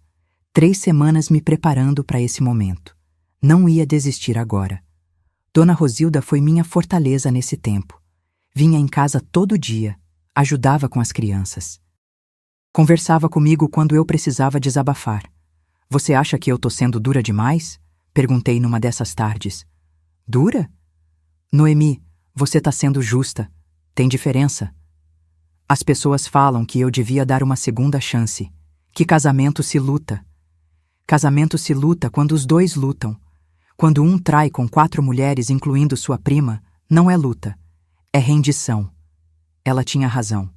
3 semanas me preparando para esse momento. Não ia desistir agora. Dona Rosilda foi minha fortaleza nesse tempo. Vinha em casa todo dia, ajudava com as crianças. Conversava comigo quando eu precisava desabafar. Você acha que eu tô sendo dura demais? Perguntei numa dessas tardes. Dura? Noemi, você tá sendo justa. Tem diferença. As pessoas falam que eu devia dar uma segunda chance. Que casamento se luta. Casamento se luta quando os dois lutam. Quando um trai com 4 mulheres, incluindo sua prima, não é luta. É rendição. Ela tinha razão.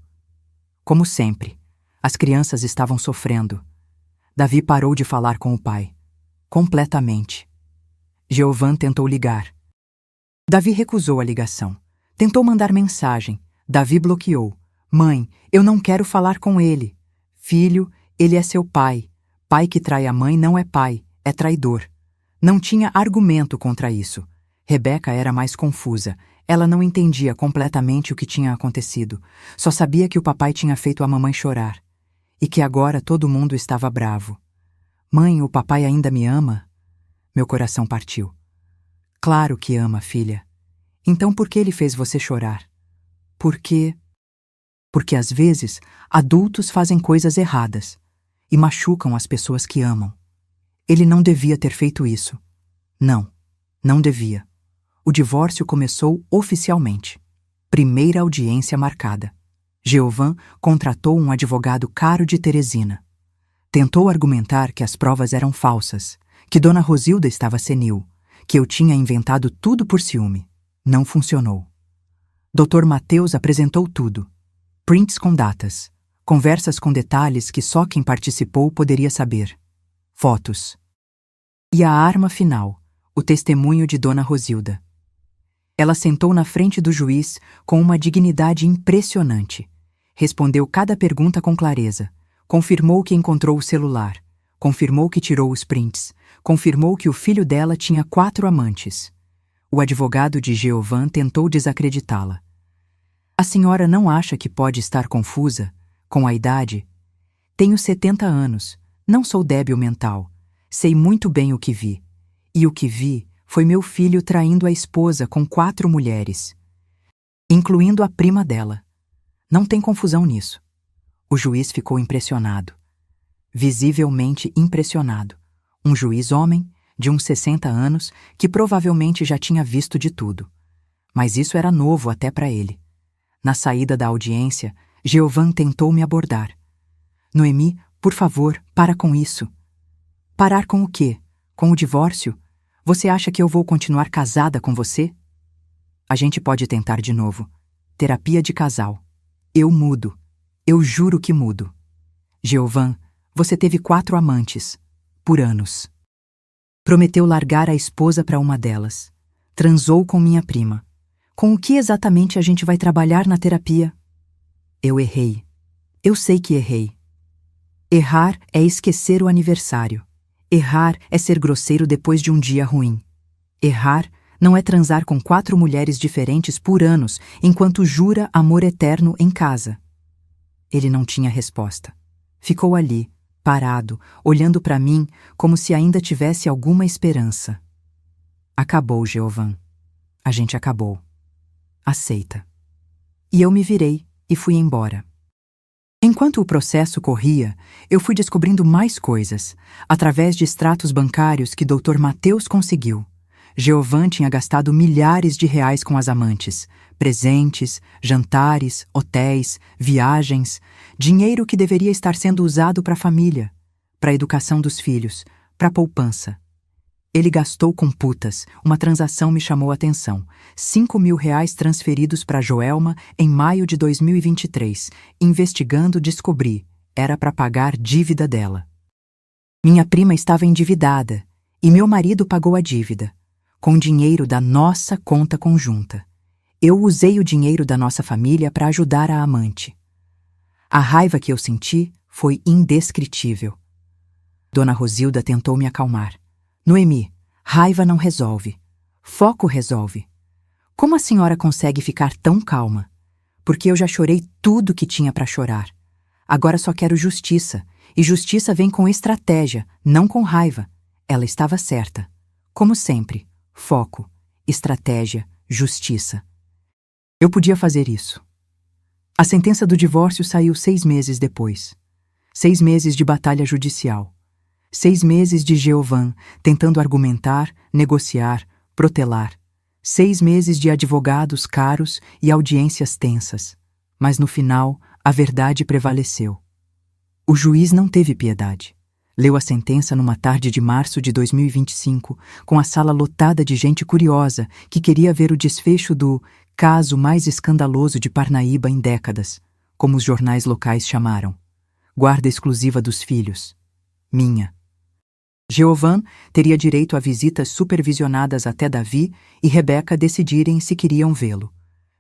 Como sempre, as crianças estavam sofrendo. Davi parou de falar com o pai. Completamente. Giovan tentou ligar. Davi recusou a ligação. Tentou mandar mensagem. Davi bloqueou. Mãe, eu não quero falar com ele. Filho, ele é seu pai. Pai que trai a mãe não é pai, é traidor. Não tinha argumento contra isso. Rebeca era mais confusa. Ela não entendia completamente o que tinha acontecido. Só sabia que o papai tinha feito a mamãe chorar. E que agora todo mundo estava bravo. Mãe, o papai ainda me ama? Meu coração partiu. Claro que ama, filha. Então por que ele fez você chorar? Porque às vezes adultos fazem coisas erradas e machucam as pessoas que amam. Ele não devia ter feito isso. Não, não devia. O divórcio começou oficialmente. Primeira audiência marcada. Jeovan contratou um advogado caro de Teresina. Tentou argumentar que as provas eram falsas, que Dona Rosilda estava senil, que eu tinha inventado tudo por ciúme. Não funcionou. Dr. Mateus apresentou tudo. Prints com datas, conversas com detalhes que só quem participou poderia saber. Fotos. E a arma final, o testemunho de Dona Rosilda. Ela sentou na frente do juiz com uma dignidade impressionante. Respondeu cada pergunta com clareza. Confirmou que encontrou o celular. Confirmou que tirou os prints. Confirmou que o filho dela tinha 4 amantes. O advogado de Jeovan tentou desacreditá-la. A senhora não acha que pode estar confusa com a idade? Tenho 70 anos. Não sou débil mental. Sei muito bem o que vi. E o que vi foi meu filho traindo a esposa com 4 mulheres, incluindo a prima dela. Não tem confusão nisso. O juiz ficou impressionado. Visivelmente impressionado. Um juiz homem, de uns 60 anos, que provavelmente já tinha visto de tudo. Mas isso era novo até para ele. Na saída da audiência, Jeovan tentou me abordar. Noemi, por favor, para com isso. Parar com o quê? Com o divórcio? Você acha que eu vou continuar casada com você? A gente pode tentar de novo. Terapia de casal. Eu mudo. Eu juro que mudo. Jeovan, você teve 4 amantes. Por anos. Prometeu largar a esposa para uma delas. Transou com minha prima. Com o que exatamente a gente vai trabalhar na terapia? Eu errei. Eu sei que errei. Errar é esquecer o aniversário. Errar é ser grosseiro depois de um dia ruim. Errar não é transar com 4 mulheres diferentes por anos enquanto jura amor eterno em casa. Ele não tinha resposta. Ficou ali, parado, olhando para mim como se ainda tivesse alguma esperança. Acabou, Jeovan. A gente acabou. Aceita. E eu me virei e fui embora. Enquanto o processo corria, eu fui descobrindo mais coisas, através de extratos bancários que Dr. Mateus conseguiu. Jeovan tinha gastado milhares de reais com as amantes, presentes, jantares, hotéis, viagens, dinheiro que deveria estar sendo usado para a família, para a educação dos filhos, para a poupança. Ele gastou com putas. Uma transação me chamou a atenção. 5 mil reais transferidos para Joelma em maio de 2023. Investigando, descobri. Era para pagar dívida dela. Minha prima estava endividada e meu marido pagou a dívida, com dinheiro da nossa conta conjunta. Eu usei o dinheiro da nossa família para ajudar a amante. A raiva que eu senti foi indescritível. Dona Rosilda tentou me acalmar. Noemi, raiva não resolve. Foco resolve. Como a senhora consegue ficar tão calma? Porque eu já chorei tudo que tinha para chorar. Agora só quero justiça. E justiça vem com estratégia, não com raiva. Ela estava certa. Como sempre, foco, estratégia, justiça. Eu podia fazer isso. A sentença do divórcio saiu 6 meses depois. 6 meses de batalha judicial. 6 meses de Jeovan tentando argumentar, negociar, protelar. 6 meses de advogados caros e audiências tensas. Mas no final, a verdade prevaleceu. O juiz não teve piedade. Leu a sentença numa tarde de março de 2025, com a sala lotada de gente curiosa que queria ver o desfecho do caso mais escandaloso de Parnaíba em décadas, como os jornais locais chamaram. Guarda exclusiva dos filhos. Minha. Jeovan teria direito a visitas supervisionadas até Davi e Rebeca decidirem se queriam vê-lo.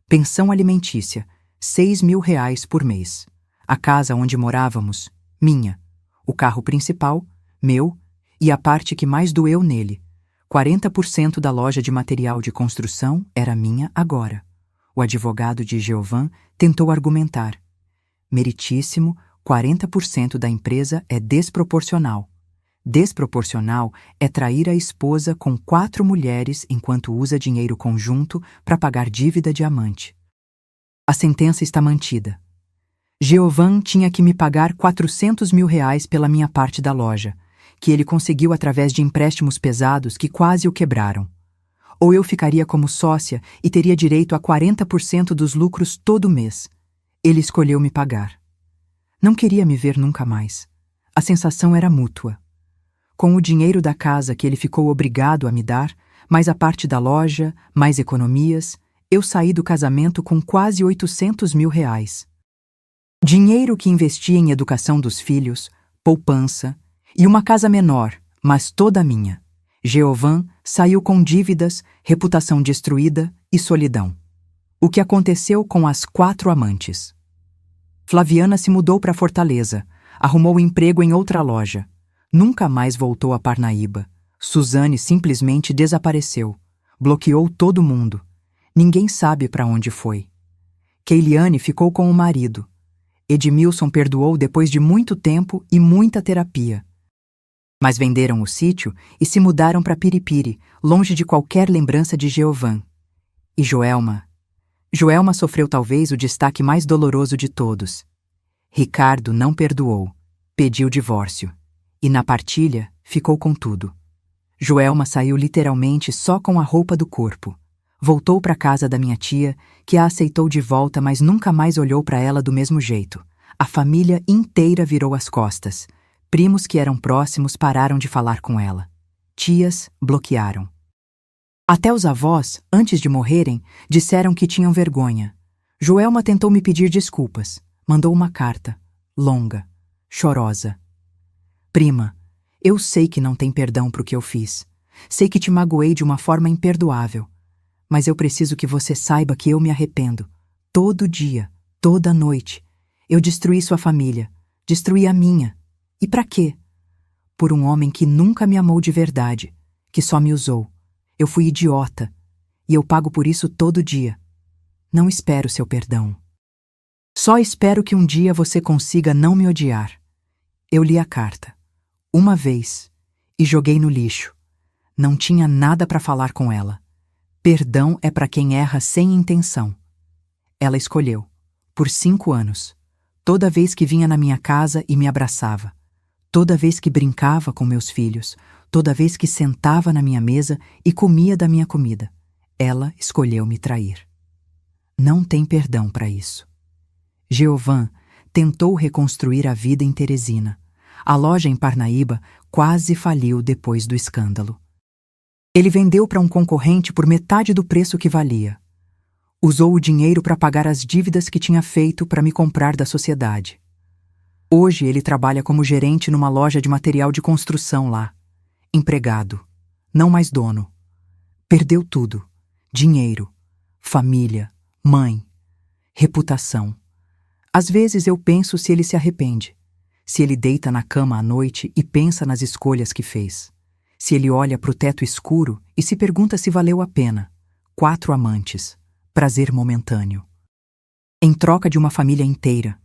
Pensão alimentícia, 6 mil reais por mês. A casa onde morávamos, minha. O carro principal, meu, e a parte que mais doeu nele. 40% da loja de material de construção era minha agora. O advogado de Jeovan tentou argumentar. Meritíssimo, 40% da empresa é desproporcional. Desproporcional é trair a esposa com 4 mulheres enquanto usa dinheiro conjunto para pagar dívida de amante. A sentença está mantida. Jeovan tinha que me pagar R$ 400 mil pela minha parte da loja, que ele conseguiu através de empréstimos pesados que quase o quebraram. Ou eu ficaria como sócia e teria direito a 40% dos lucros todo mês. Ele escolheu me pagar. Não queria me ver nunca mais. A sensação era mútua. Com o dinheiro da casa que ele ficou obrigado a me dar, mais a parte da loja, mais economias, eu saí do casamento com quase R$ 800 mil. Dinheiro que investia em educação dos filhos, poupança e uma casa menor, mas toda minha. Jeovan saiu com dívidas, reputação destruída e solidão. O que aconteceu com as 4 amantes? Flaviana se mudou para Fortaleza, arrumou emprego em outra loja. Nunca mais voltou a Parnaíba. Suzane simplesmente desapareceu. Bloqueou todo mundo. Ninguém sabe para onde foi. Keiliane ficou com o marido. Edmilson perdoou depois de muito tempo e muita terapia. Mas venderam o sítio e se mudaram para Piripiri, longe de qualquer lembrança de Jeovan. E Joelma? Joelma sofreu talvez o destaque mais doloroso de todos. Ricardo não perdoou, pediu divórcio. E na partilha, ficou com tudo. Joelma saiu literalmente só com a roupa do corpo. Voltou para a casa da minha tia, que a aceitou de volta, mas nunca mais olhou para ela do mesmo jeito. A família inteira virou as costas. Primos que eram próximos pararam de falar com ela. Tias bloquearam. Até os avós, antes de morrerem, disseram que tinham vergonha. Joelma tentou me pedir desculpas. Mandou uma carta, longa, chorosa. Prima, eu sei que não tem perdão pro que eu fiz. Sei que te magoei de uma forma imperdoável. Mas eu preciso que você saiba que eu me arrependo. Todo dia, toda noite. Eu destruí sua família. Destruí a minha. E pra quê? Por um homem que nunca me amou de verdade. Que só me usou. Eu fui idiota. E eu pago por isso todo dia. Não espero seu perdão. Só espero que um dia você consiga não me odiar. Eu li a carta. Uma vez. E joguei no lixo. Não tinha nada para falar com ela. Perdão é para quem erra sem intenção. Ela escolheu. Por 5 anos. Toda vez que vinha na minha casa e me abraçava. Toda vez que brincava com meus filhos. Toda vez que sentava na minha mesa e comia da minha comida. Ela escolheu me trair. Não tem perdão para isso. Jeovan tentou reconstruir a vida em Teresina. A loja em Parnaíba quase faliu depois do escândalo. Ele vendeu para um concorrente por metade do preço que valia. Usou o dinheiro para pagar as dívidas que tinha feito para me comprar da sociedade. Hoje ele trabalha como gerente numa loja de material de construção lá. Empregado. Não mais dono. Perdeu tudo. Dinheiro. Família. Mãe. Reputação. Às vezes eu penso se ele se arrepende. Se ele deita na cama à noite e pensa nas escolhas que fez. Se ele olha para o teto escuro e se pergunta se valeu a pena. 4 amantes. Prazer momentâneo. Em troca de uma família inteira.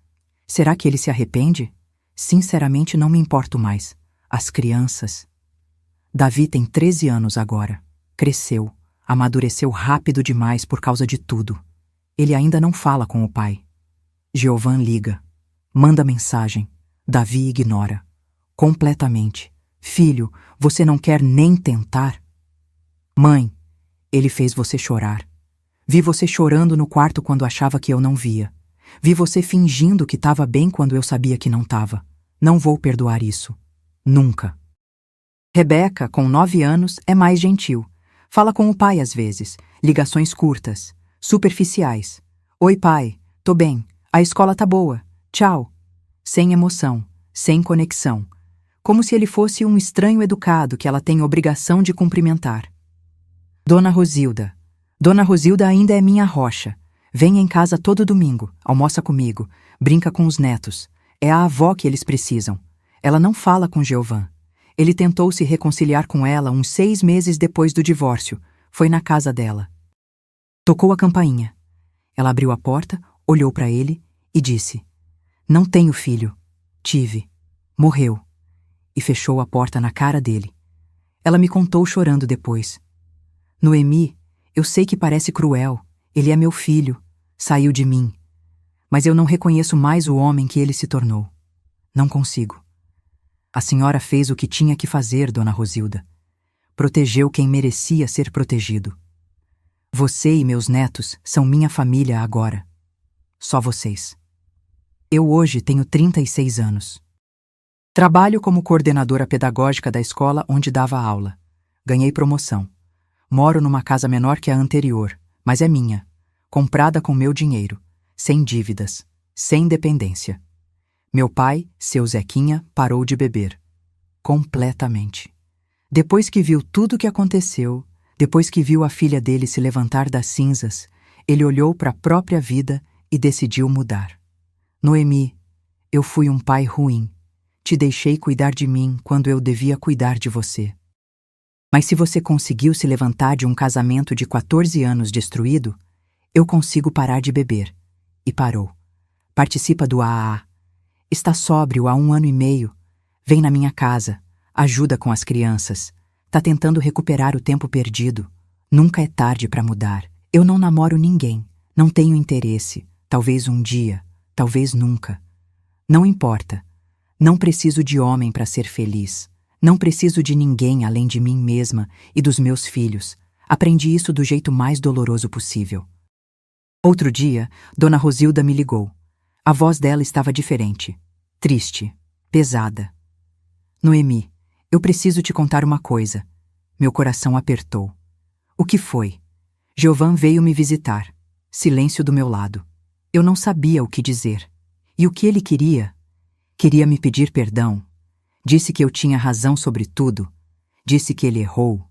Será que ele se arrepende? Sinceramente não me importo mais. As crianças. Davi tem 13 anos agora. Cresceu. Amadureceu rápido demais por causa de tudo. Ele ainda não fala com o pai. Jeovan liga. Manda mensagem. Davi ignora. Completamente. Filho, você não quer nem tentar? Mãe, ele fez você chorar. Vi você chorando no quarto quando achava que eu não via. Vi você fingindo que estava bem quando eu sabia que não estava. Não vou perdoar isso. Nunca. Rebeca, com 9 anos, é mais gentil. Fala com o pai às vezes. Ligações curtas. Superficiais. Oi, pai. Tô bem. A escola tá boa. Tchau. Sem emoção. Sem conexão. Como se ele fosse um estranho educado que ela tem obrigação de cumprimentar. Dona Rosilda. Dona Rosilda ainda é minha rocha. Vem em casa todo domingo, almoça comigo, brinca com os netos. É a avó que eles precisam. Ela não fala com Jeovan. Ele tentou se reconciliar com ela uns 6 meses depois do divórcio. Foi na casa dela. Tocou a campainha. Ela abriu a porta, olhou para ele e disse: Não tenho filho. Tive. Morreu. e fechou a porta na cara dele. Ela me contou chorando depois. Noemi, eu sei que parece cruel, ele é meu filho, saiu de mim. Mas eu não reconheço mais o homem que ele se tornou. Não consigo. A senhora fez o que tinha que fazer, dona Rosilda. Protegeu quem merecia ser protegido. Você e meus netos são minha família agora. Só vocês. Eu hoje tenho 36 anos. Trabalho como coordenadora pedagógica da escola onde dava aula. Ganhei promoção. Moro numa casa menor que a anterior, mas é minha, comprada com meu dinheiro, sem dívidas, sem dependência. Meu pai, seu Zequinha, parou de beber. Completamente. Depois que viu tudo o que aconteceu, depois que viu a filha dele se levantar das cinzas, ele olhou para a própria vida e decidiu mudar. Noemi, eu fui um pai ruim. Te deixei cuidar de mim quando eu devia cuidar de você. Mas se você conseguiu se levantar de um casamento de 14 anos destruído, eu consigo parar de beber. E parou. Participa do AAA. Está sóbrio há 1 ano e meio. Vem na minha casa. Ajuda com as crianças. Tá tentando recuperar o tempo perdido. Nunca é tarde para mudar. Eu não namoro ninguém. Não tenho interesse. Talvez um dia. Talvez nunca. Não importa. Não preciso de homem para ser feliz. Não preciso de ninguém além de mim mesma e dos meus filhos. Aprendi isso do jeito mais doloroso possível. Outro dia, Dona Rosilda me ligou. A voz dela estava diferente. Triste. Pesada. Noemi, eu preciso te contar uma coisa. Meu coração apertou. O que foi? Giovan veio me visitar. Silêncio do meu lado. Eu não sabia o que dizer. E o que ele queria? Queria me pedir perdão. Disse que eu tinha razão sobre tudo. Disse que ele errou,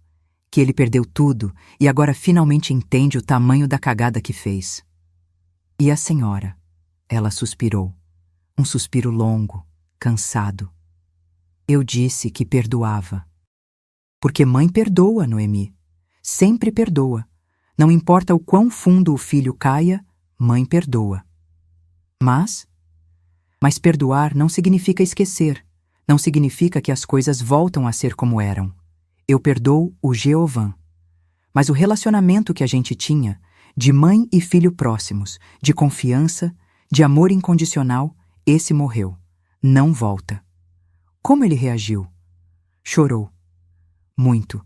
que ele perdeu tudo e agora finalmente entende o tamanho da cagada que fez. E a senhora? Ela suspirou. Um suspiro longo, cansado. Eu disse que perdoava. Porque mãe perdoa, Noemi. Sempre perdoa. Não importa o quão fundo o filho caia, mãe perdoa. Mas perdoar não significa esquecer. Não significa que as coisas voltam a ser como eram. Eu perdoo o Giovan. Mas o relacionamento que a gente tinha, de mãe e filho próximos, de confiança, de amor incondicional, esse morreu. Não volta. Como ele reagiu? Chorou. Muito.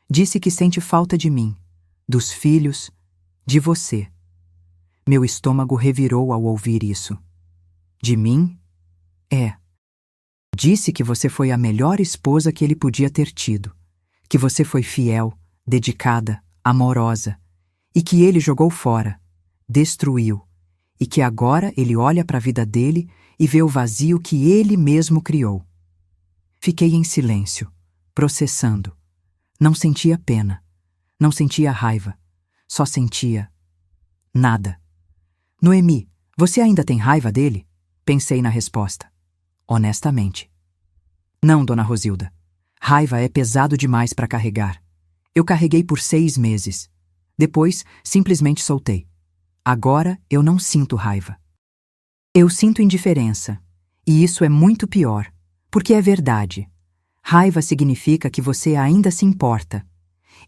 Disse que sente falta de mim, dos filhos, de você. Meu estômago revirou ao ouvir isso. De mim? É. Disse que você foi a melhor esposa que ele podia ter tido, que você foi fiel, dedicada, amorosa, e que ele jogou fora, destruiu, e que agora ele olha para a vida dele e vê o vazio que ele mesmo criou. Fiquei em silêncio, processando. Não sentia pena, não sentia raiva, só sentia nada. Noemi, você ainda tem raiva dele? Pensei na resposta. Honestamente. Não, Dona Rosilda. Raiva é pesado demais para carregar. Eu carreguei por 6 meses. Depois, simplesmente soltei. Agora, eu não sinto raiva. Eu sinto indiferença. E isso é muito pior, porque é verdade. Raiva significa que você ainda se importa.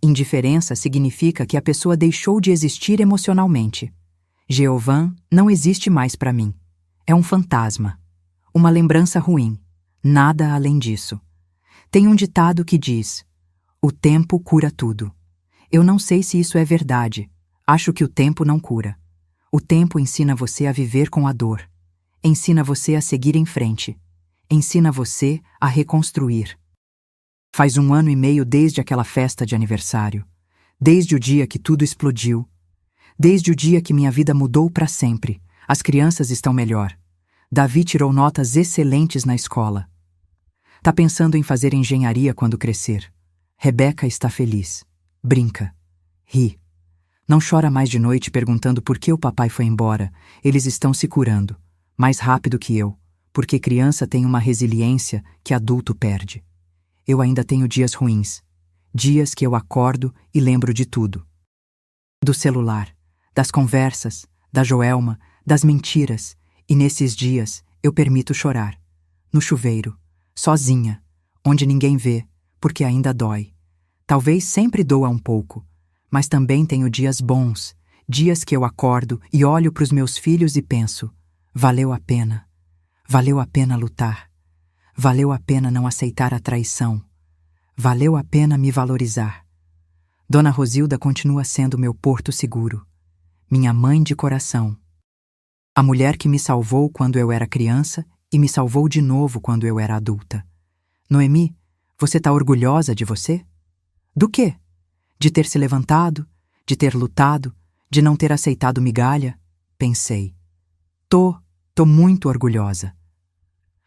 Indiferença significa que a pessoa deixou de existir emocionalmente. Giovan não existe mais para mim. É um fantasma. Uma lembrança ruim. Nada além disso. Tem um ditado que diz: o tempo cura tudo. Eu não sei se isso é verdade. Acho que o tempo não cura. O tempo ensina você a viver com a dor. Ensina você a seguir em frente. Ensina você a reconstruir. Faz 1 ano e meio desde aquela festa de aniversário. Desde o dia que tudo explodiu. Desde o dia que minha vida mudou para sempre. As crianças estão melhor. Davi tirou notas excelentes na escola. Tá pensando em fazer engenharia quando crescer. Rebeca está feliz. Brinca. Ri. Não chora mais de noite perguntando por que o papai foi embora. Eles estão se curando. Mais rápido que eu. Porque criança tem uma resiliência que adulto perde. Eu ainda tenho dias ruins. Dias que eu acordo e lembro de tudo. Do celular. Das conversas. Da Joelma. Das mentiras. E nesses dias, eu permito chorar. No chuveiro. Sozinha. onde ninguém vê, porque ainda dói. Talvez sempre doa um pouco, mas também tenho dias bons, dias que eu acordo e olho para os meus filhos e penso: valeu a pena. Valeu a pena lutar. Valeu a pena não aceitar a traição. Valeu a pena me valorizar. Dona Rosilda continua sendo meu porto seguro, minha mãe de coração. A mulher que me salvou quando eu era criança e me salvou de novo quando eu era adulta. Noemi, você tá orgulhosa de você? Do quê? De ter se levantado? De ter lutado? De não ter aceitado migalha? Pensei. Tô muito orgulhosa.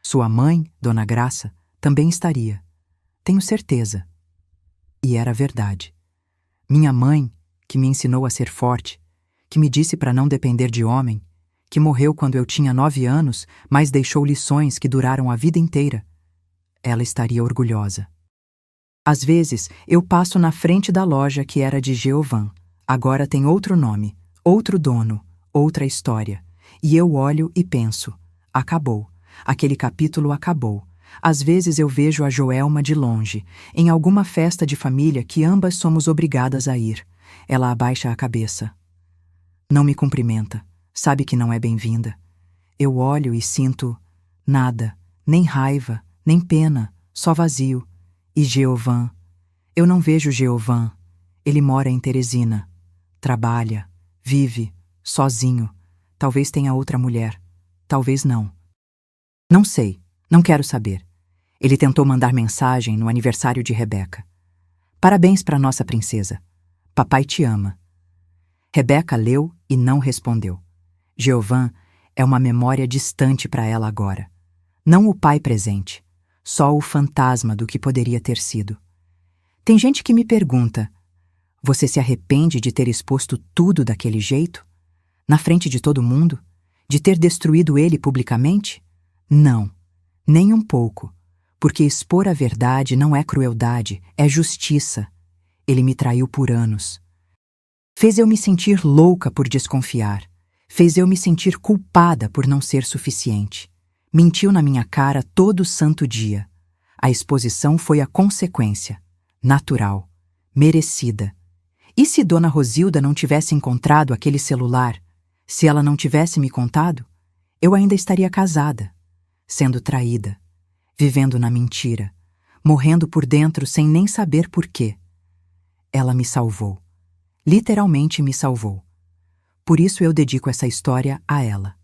Sua mãe, Dona Graça, também estaria. Tenho certeza. E era verdade. Minha mãe, que me ensinou a ser forte, que me disse para não depender de homem, que morreu quando eu tinha 9 anos, mas deixou lições que duraram a vida inteira. Ela estaria orgulhosa. Às vezes, eu passo na frente da loja que era de Jeovã. Agora tem outro nome, outro dono, outra história. E eu olho e penso: acabou. Aquele capítulo acabou. Às vezes eu vejo a Joelma de longe, em alguma festa de família que ambas somos obrigadas a ir. Ela abaixa a cabeça. Não me cumprimenta. Sabe que não é bem-vinda. Eu olho e sinto nada, nem raiva, nem pena, só vazio. E Jeovã? Eu não vejo Jeovã. Ele mora em Teresina. Trabalha, vive, sozinho. Talvez tenha outra mulher. Talvez não. Não sei, não quero saber. Ele tentou mandar mensagem no aniversário de Rebeca. Parabéns para nossa princesa. Papai te ama. Rebeca leu e não respondeu. Jeovã é uma memória distante para ela agora. Não o pai presente, só o fantasma do que poderia ter sido. Tem gente que me pergunta: você se arrepende de ter exposto tudo daquele jeito? Na frente de todo mundo? De ter destruído ele publicamente? Não, nem um pouco, porque expor a verdade não é crueldade, é justiça. Ele me traiu por anos. Fez eu me sentir louca por desconfiar. Fez eu me sentir culpada por não ser suficiente. Mentiu na minha cara todo santo dia. A exposição foi a consequência, natural, merecida. E se Dona Rosilda não tivesse encontrado aquele celular? Se ela não tivesse me contado? Eu ainda estaria casada, sendo traída, vivendo na mentira, morrendo por dentro sem nem saber por quê. Ela me salvou. Literalmente me salvou. Por isso eu dedico essa história a ela,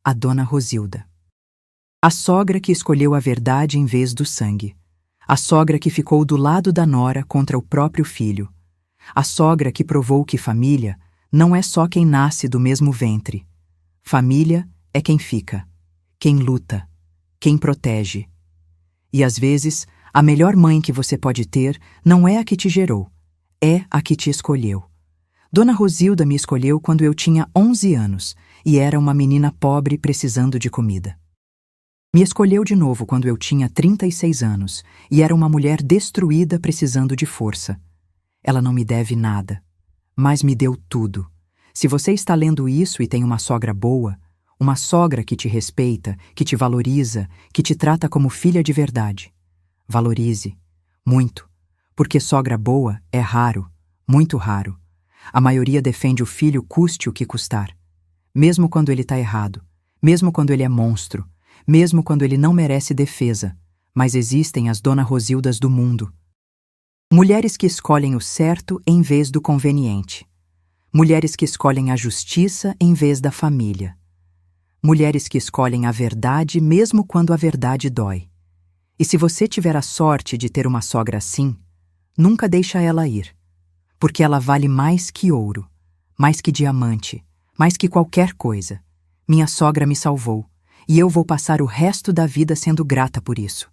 a Dona Rosilda. A sogra que escolheu a verdade em vez do sangue. A sogra que ficou do lado da nora contra o próprio filho. A sogra que provou que família não é só quem nasce do mesmo ventre. Família é quem fica, quem luta, quem protege. E às vezes, a melhor mãe que você pode ter não é a que te gerou, é a que te escolheu. Dona Rosilda me escolheu quando eu tinha 11 anos e era uma menina pobre precisando de comida. Me escolheu de novo quando eu tinha 36 anos e era uma mulher destruída precisando de força. Ela não me deve nada, mas me deu tudo. Se você está lendo isso e tem uma sogra boa, uma sogra que te respeita, que te valoriza, que te trata como filha de verdade, valorize, muito, porque sogra boa é raro, muito raro. A maioria defende o filho custe o que custar. Mesmo quando ele está errado, mesmo quando ele é monstro, mesmo quando ele não merece defesa, mas existem as Dona Rosildas do mundo. Mulheres que escolhem o certo em vez do conveniente. Mulheres que escolhem a justiça em vez da família. Mulheres que escolhem a verdade mesmo quando a verdade dói. E se você tiver a sorte de ter uma sogra assim, nunca deixa ela ir. Porque ela vale mais que ouro, mais que diamante, mais que qualquer coisa. Minha sogra me salvou, e eu vou passar o resto da vida sendo grata por isso.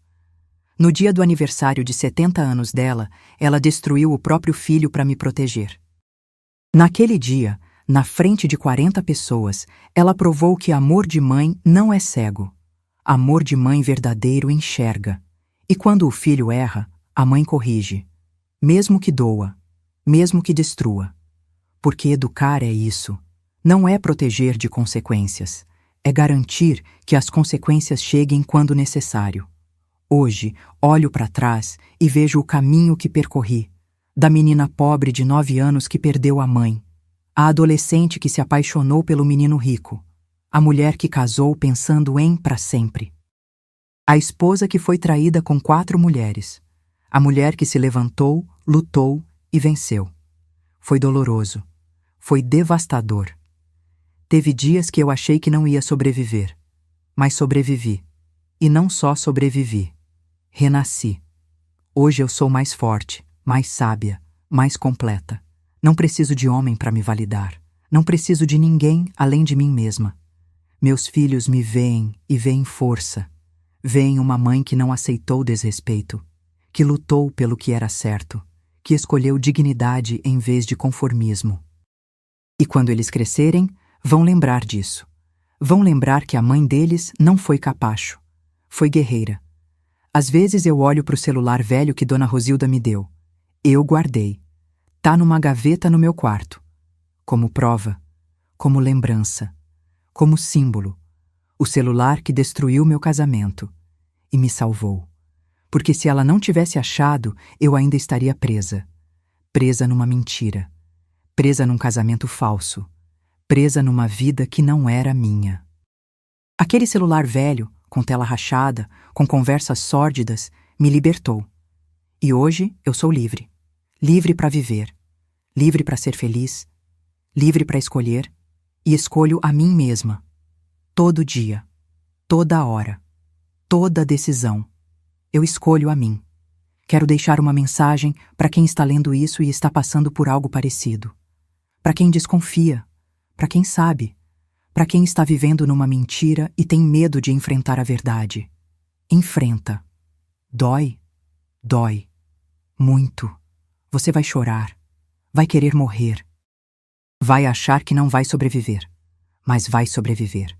No dia do aniversário de 70 anos dela, ela destruiu o próprio filho para me proteger. Naquele dia, na frente de 40 pessoas, ela provou que amor de mãe não é cego. Amor de mãe verdadeiro enxerga. E quando o filho erra, a mãe corrige. Mesmo que doa, mesmo que destrua. Porque educar é isso. Não é proteger de consequências. É garantir que as consequências cheguem quando necessário. Hoje, olho para trás e vejo o caminho que percorri, da menina pobre de 9 anos que perdeu a mãe, a adolescente que se apaixonou pelo menino rico, a mulher que casou pensando em para sempre, a esposa que foi traída com 4 mulheres, a mulher que se levantou, lutou e venceu. Foi doloroso, foi devastador. Teve dias que eu achei que não ia sobreviver, mas sobrevivi. E não só sobrevivi, renasci. Hoje eu sou mais forte, mais sábia, mais completa. Não preciso de homem para me validar. Não preciso de ninguém além de mim mesma. Meus filhos me veem e veem força. Veem uma mãe que não aceitou desrespeito, que lutou pelo que era certo, que escolheu dignidade em vez de conformismo. E quando eles crescerem, vão lembrar disso. Vão lembrar que a mãe deles não foi capacho. Foi guerreira. Às vezes eu olho para o celular velho que Dona Rosilda me deu. Eu guardei. Tá numa gaveta no meu quarto. Como prova, como lembrança, como símbolo. O celular que destruiu meu casamento e me salvou. Porque se ela não tivesse achado, eu ainda estaria presa. Presa numa mentira. Presa num casamento falso. Presa numa vida que não era minha. Aquele celular velho, com tela rachada, com conversas sórdidas, me libertou. E hoje eu sou livre. Livre para viver. Livre para ser feliz. Livre para escolher. E escolho a mim mesma. Todo dia. Toda hora. Toda decisão. Eu escolho a mim. Quero deixar uma mensagem para quem está lendo isso e está passando por algo parecido. Para quem desconfia. Para quem sabe. Para quem está vivendo numa mentira e tem medo de enfrentar a verdade. Enfrenta. Dói. Dói. Muito. Você vai chorar. Vai querer morrer. Vai achar que não vai sobreviver. Mas vai sobreviver.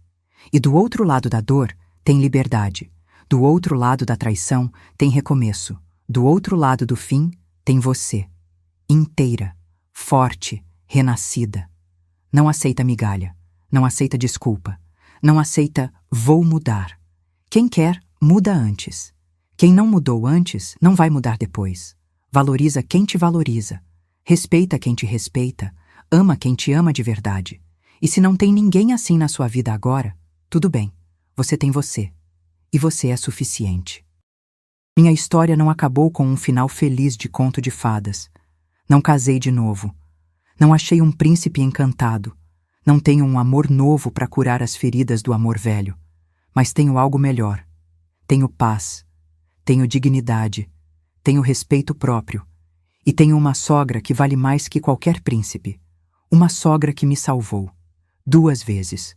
E do outro lado da dor, tem liberdade. Do outro lado da traição, tem recomeço. Do outro lado do fim, tem você. Inteira. Forte. Renascida. Não aceita migalha. Não aceita desculpa. Não aceita vou mudar. Quem quer, muda antes. Quem não mudou antes, não vai mudar depois. Valoriza quem te valoriza. Respeita quem te respeita. Ama quem te ama de verdade. E se não tem ninguém assim na sua vida agora, tudo bem. Você tem você. E você é suficiente. Minha história não acabou com um final feliz de conto de fadas. Não casei de novo. Não achei um príncipe encantado. Não tenho um amor novo para curar as feridas do amor velho. Mas tenho algo melhor. Tenho paz. Tenho dignidade. Tenho respeito próprio. E tenho uma sogra que vale mais que qualquer príncipe. Uma sogra que me salvou. 2 vezes.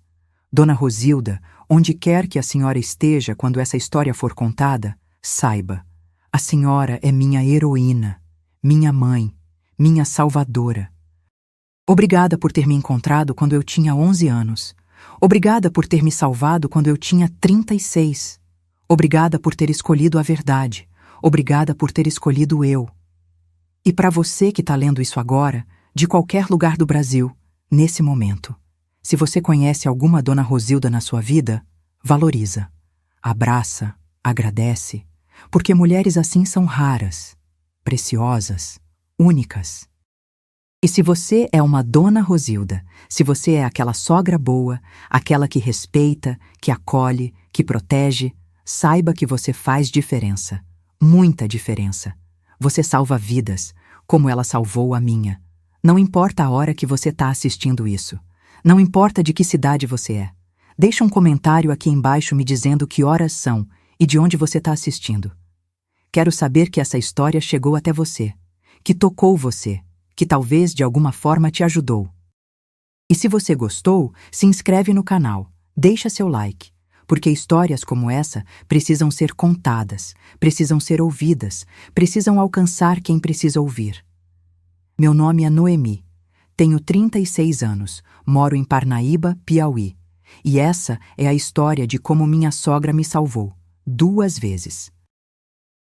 Dona Rosilda, onde quer que a senhora esteja quando essa história for contada, saiba, a senhora é minha heroína, minha mãe, minha salvadora. Obrigada por ter me encontrado quando eu tinha 11 anos. Obrigada por ter me salvado quando eu tinha 36. Obrigada por ter escolhido a verdade. Obrigada por ter escolhido eu. E para você que está lendo isso agora, de qualquer lugar do Brasil, nesse momento, se você conhece alguma Dona Rosilda na sua vida, valoriza, abraça, agradece, porque mulheres assim são raras, preciosas, únicas. E se você é uma Dona Rosilda, se você é aquela sogra boa, aquela que respeita, que acolhe, que protege, saiba que você faz diferença, muita diferença. Você salva vidas, como ela salvou a minha. Não importa a hora que você está assistindo isso. Não importa de que cidade você é. Deixa um comentário aqui embaixo me dizendo que horas são e de onde você está assistindo. Quero saber que essa história chegou até você, que tocou você, que talvez de alguma forma te ajudou. E se você gostou, se inscreve no canal, deixa seu like, porque histórias como essa precisam ser contadas, precisam ser ouvidas, precisam alcançar quem precisa ouvir. Meu nome é Noemi, tenho 36 anos, moro em Parnaíba, Piauí, e essa é a história de como minha sogra me salvou, 2 vezes.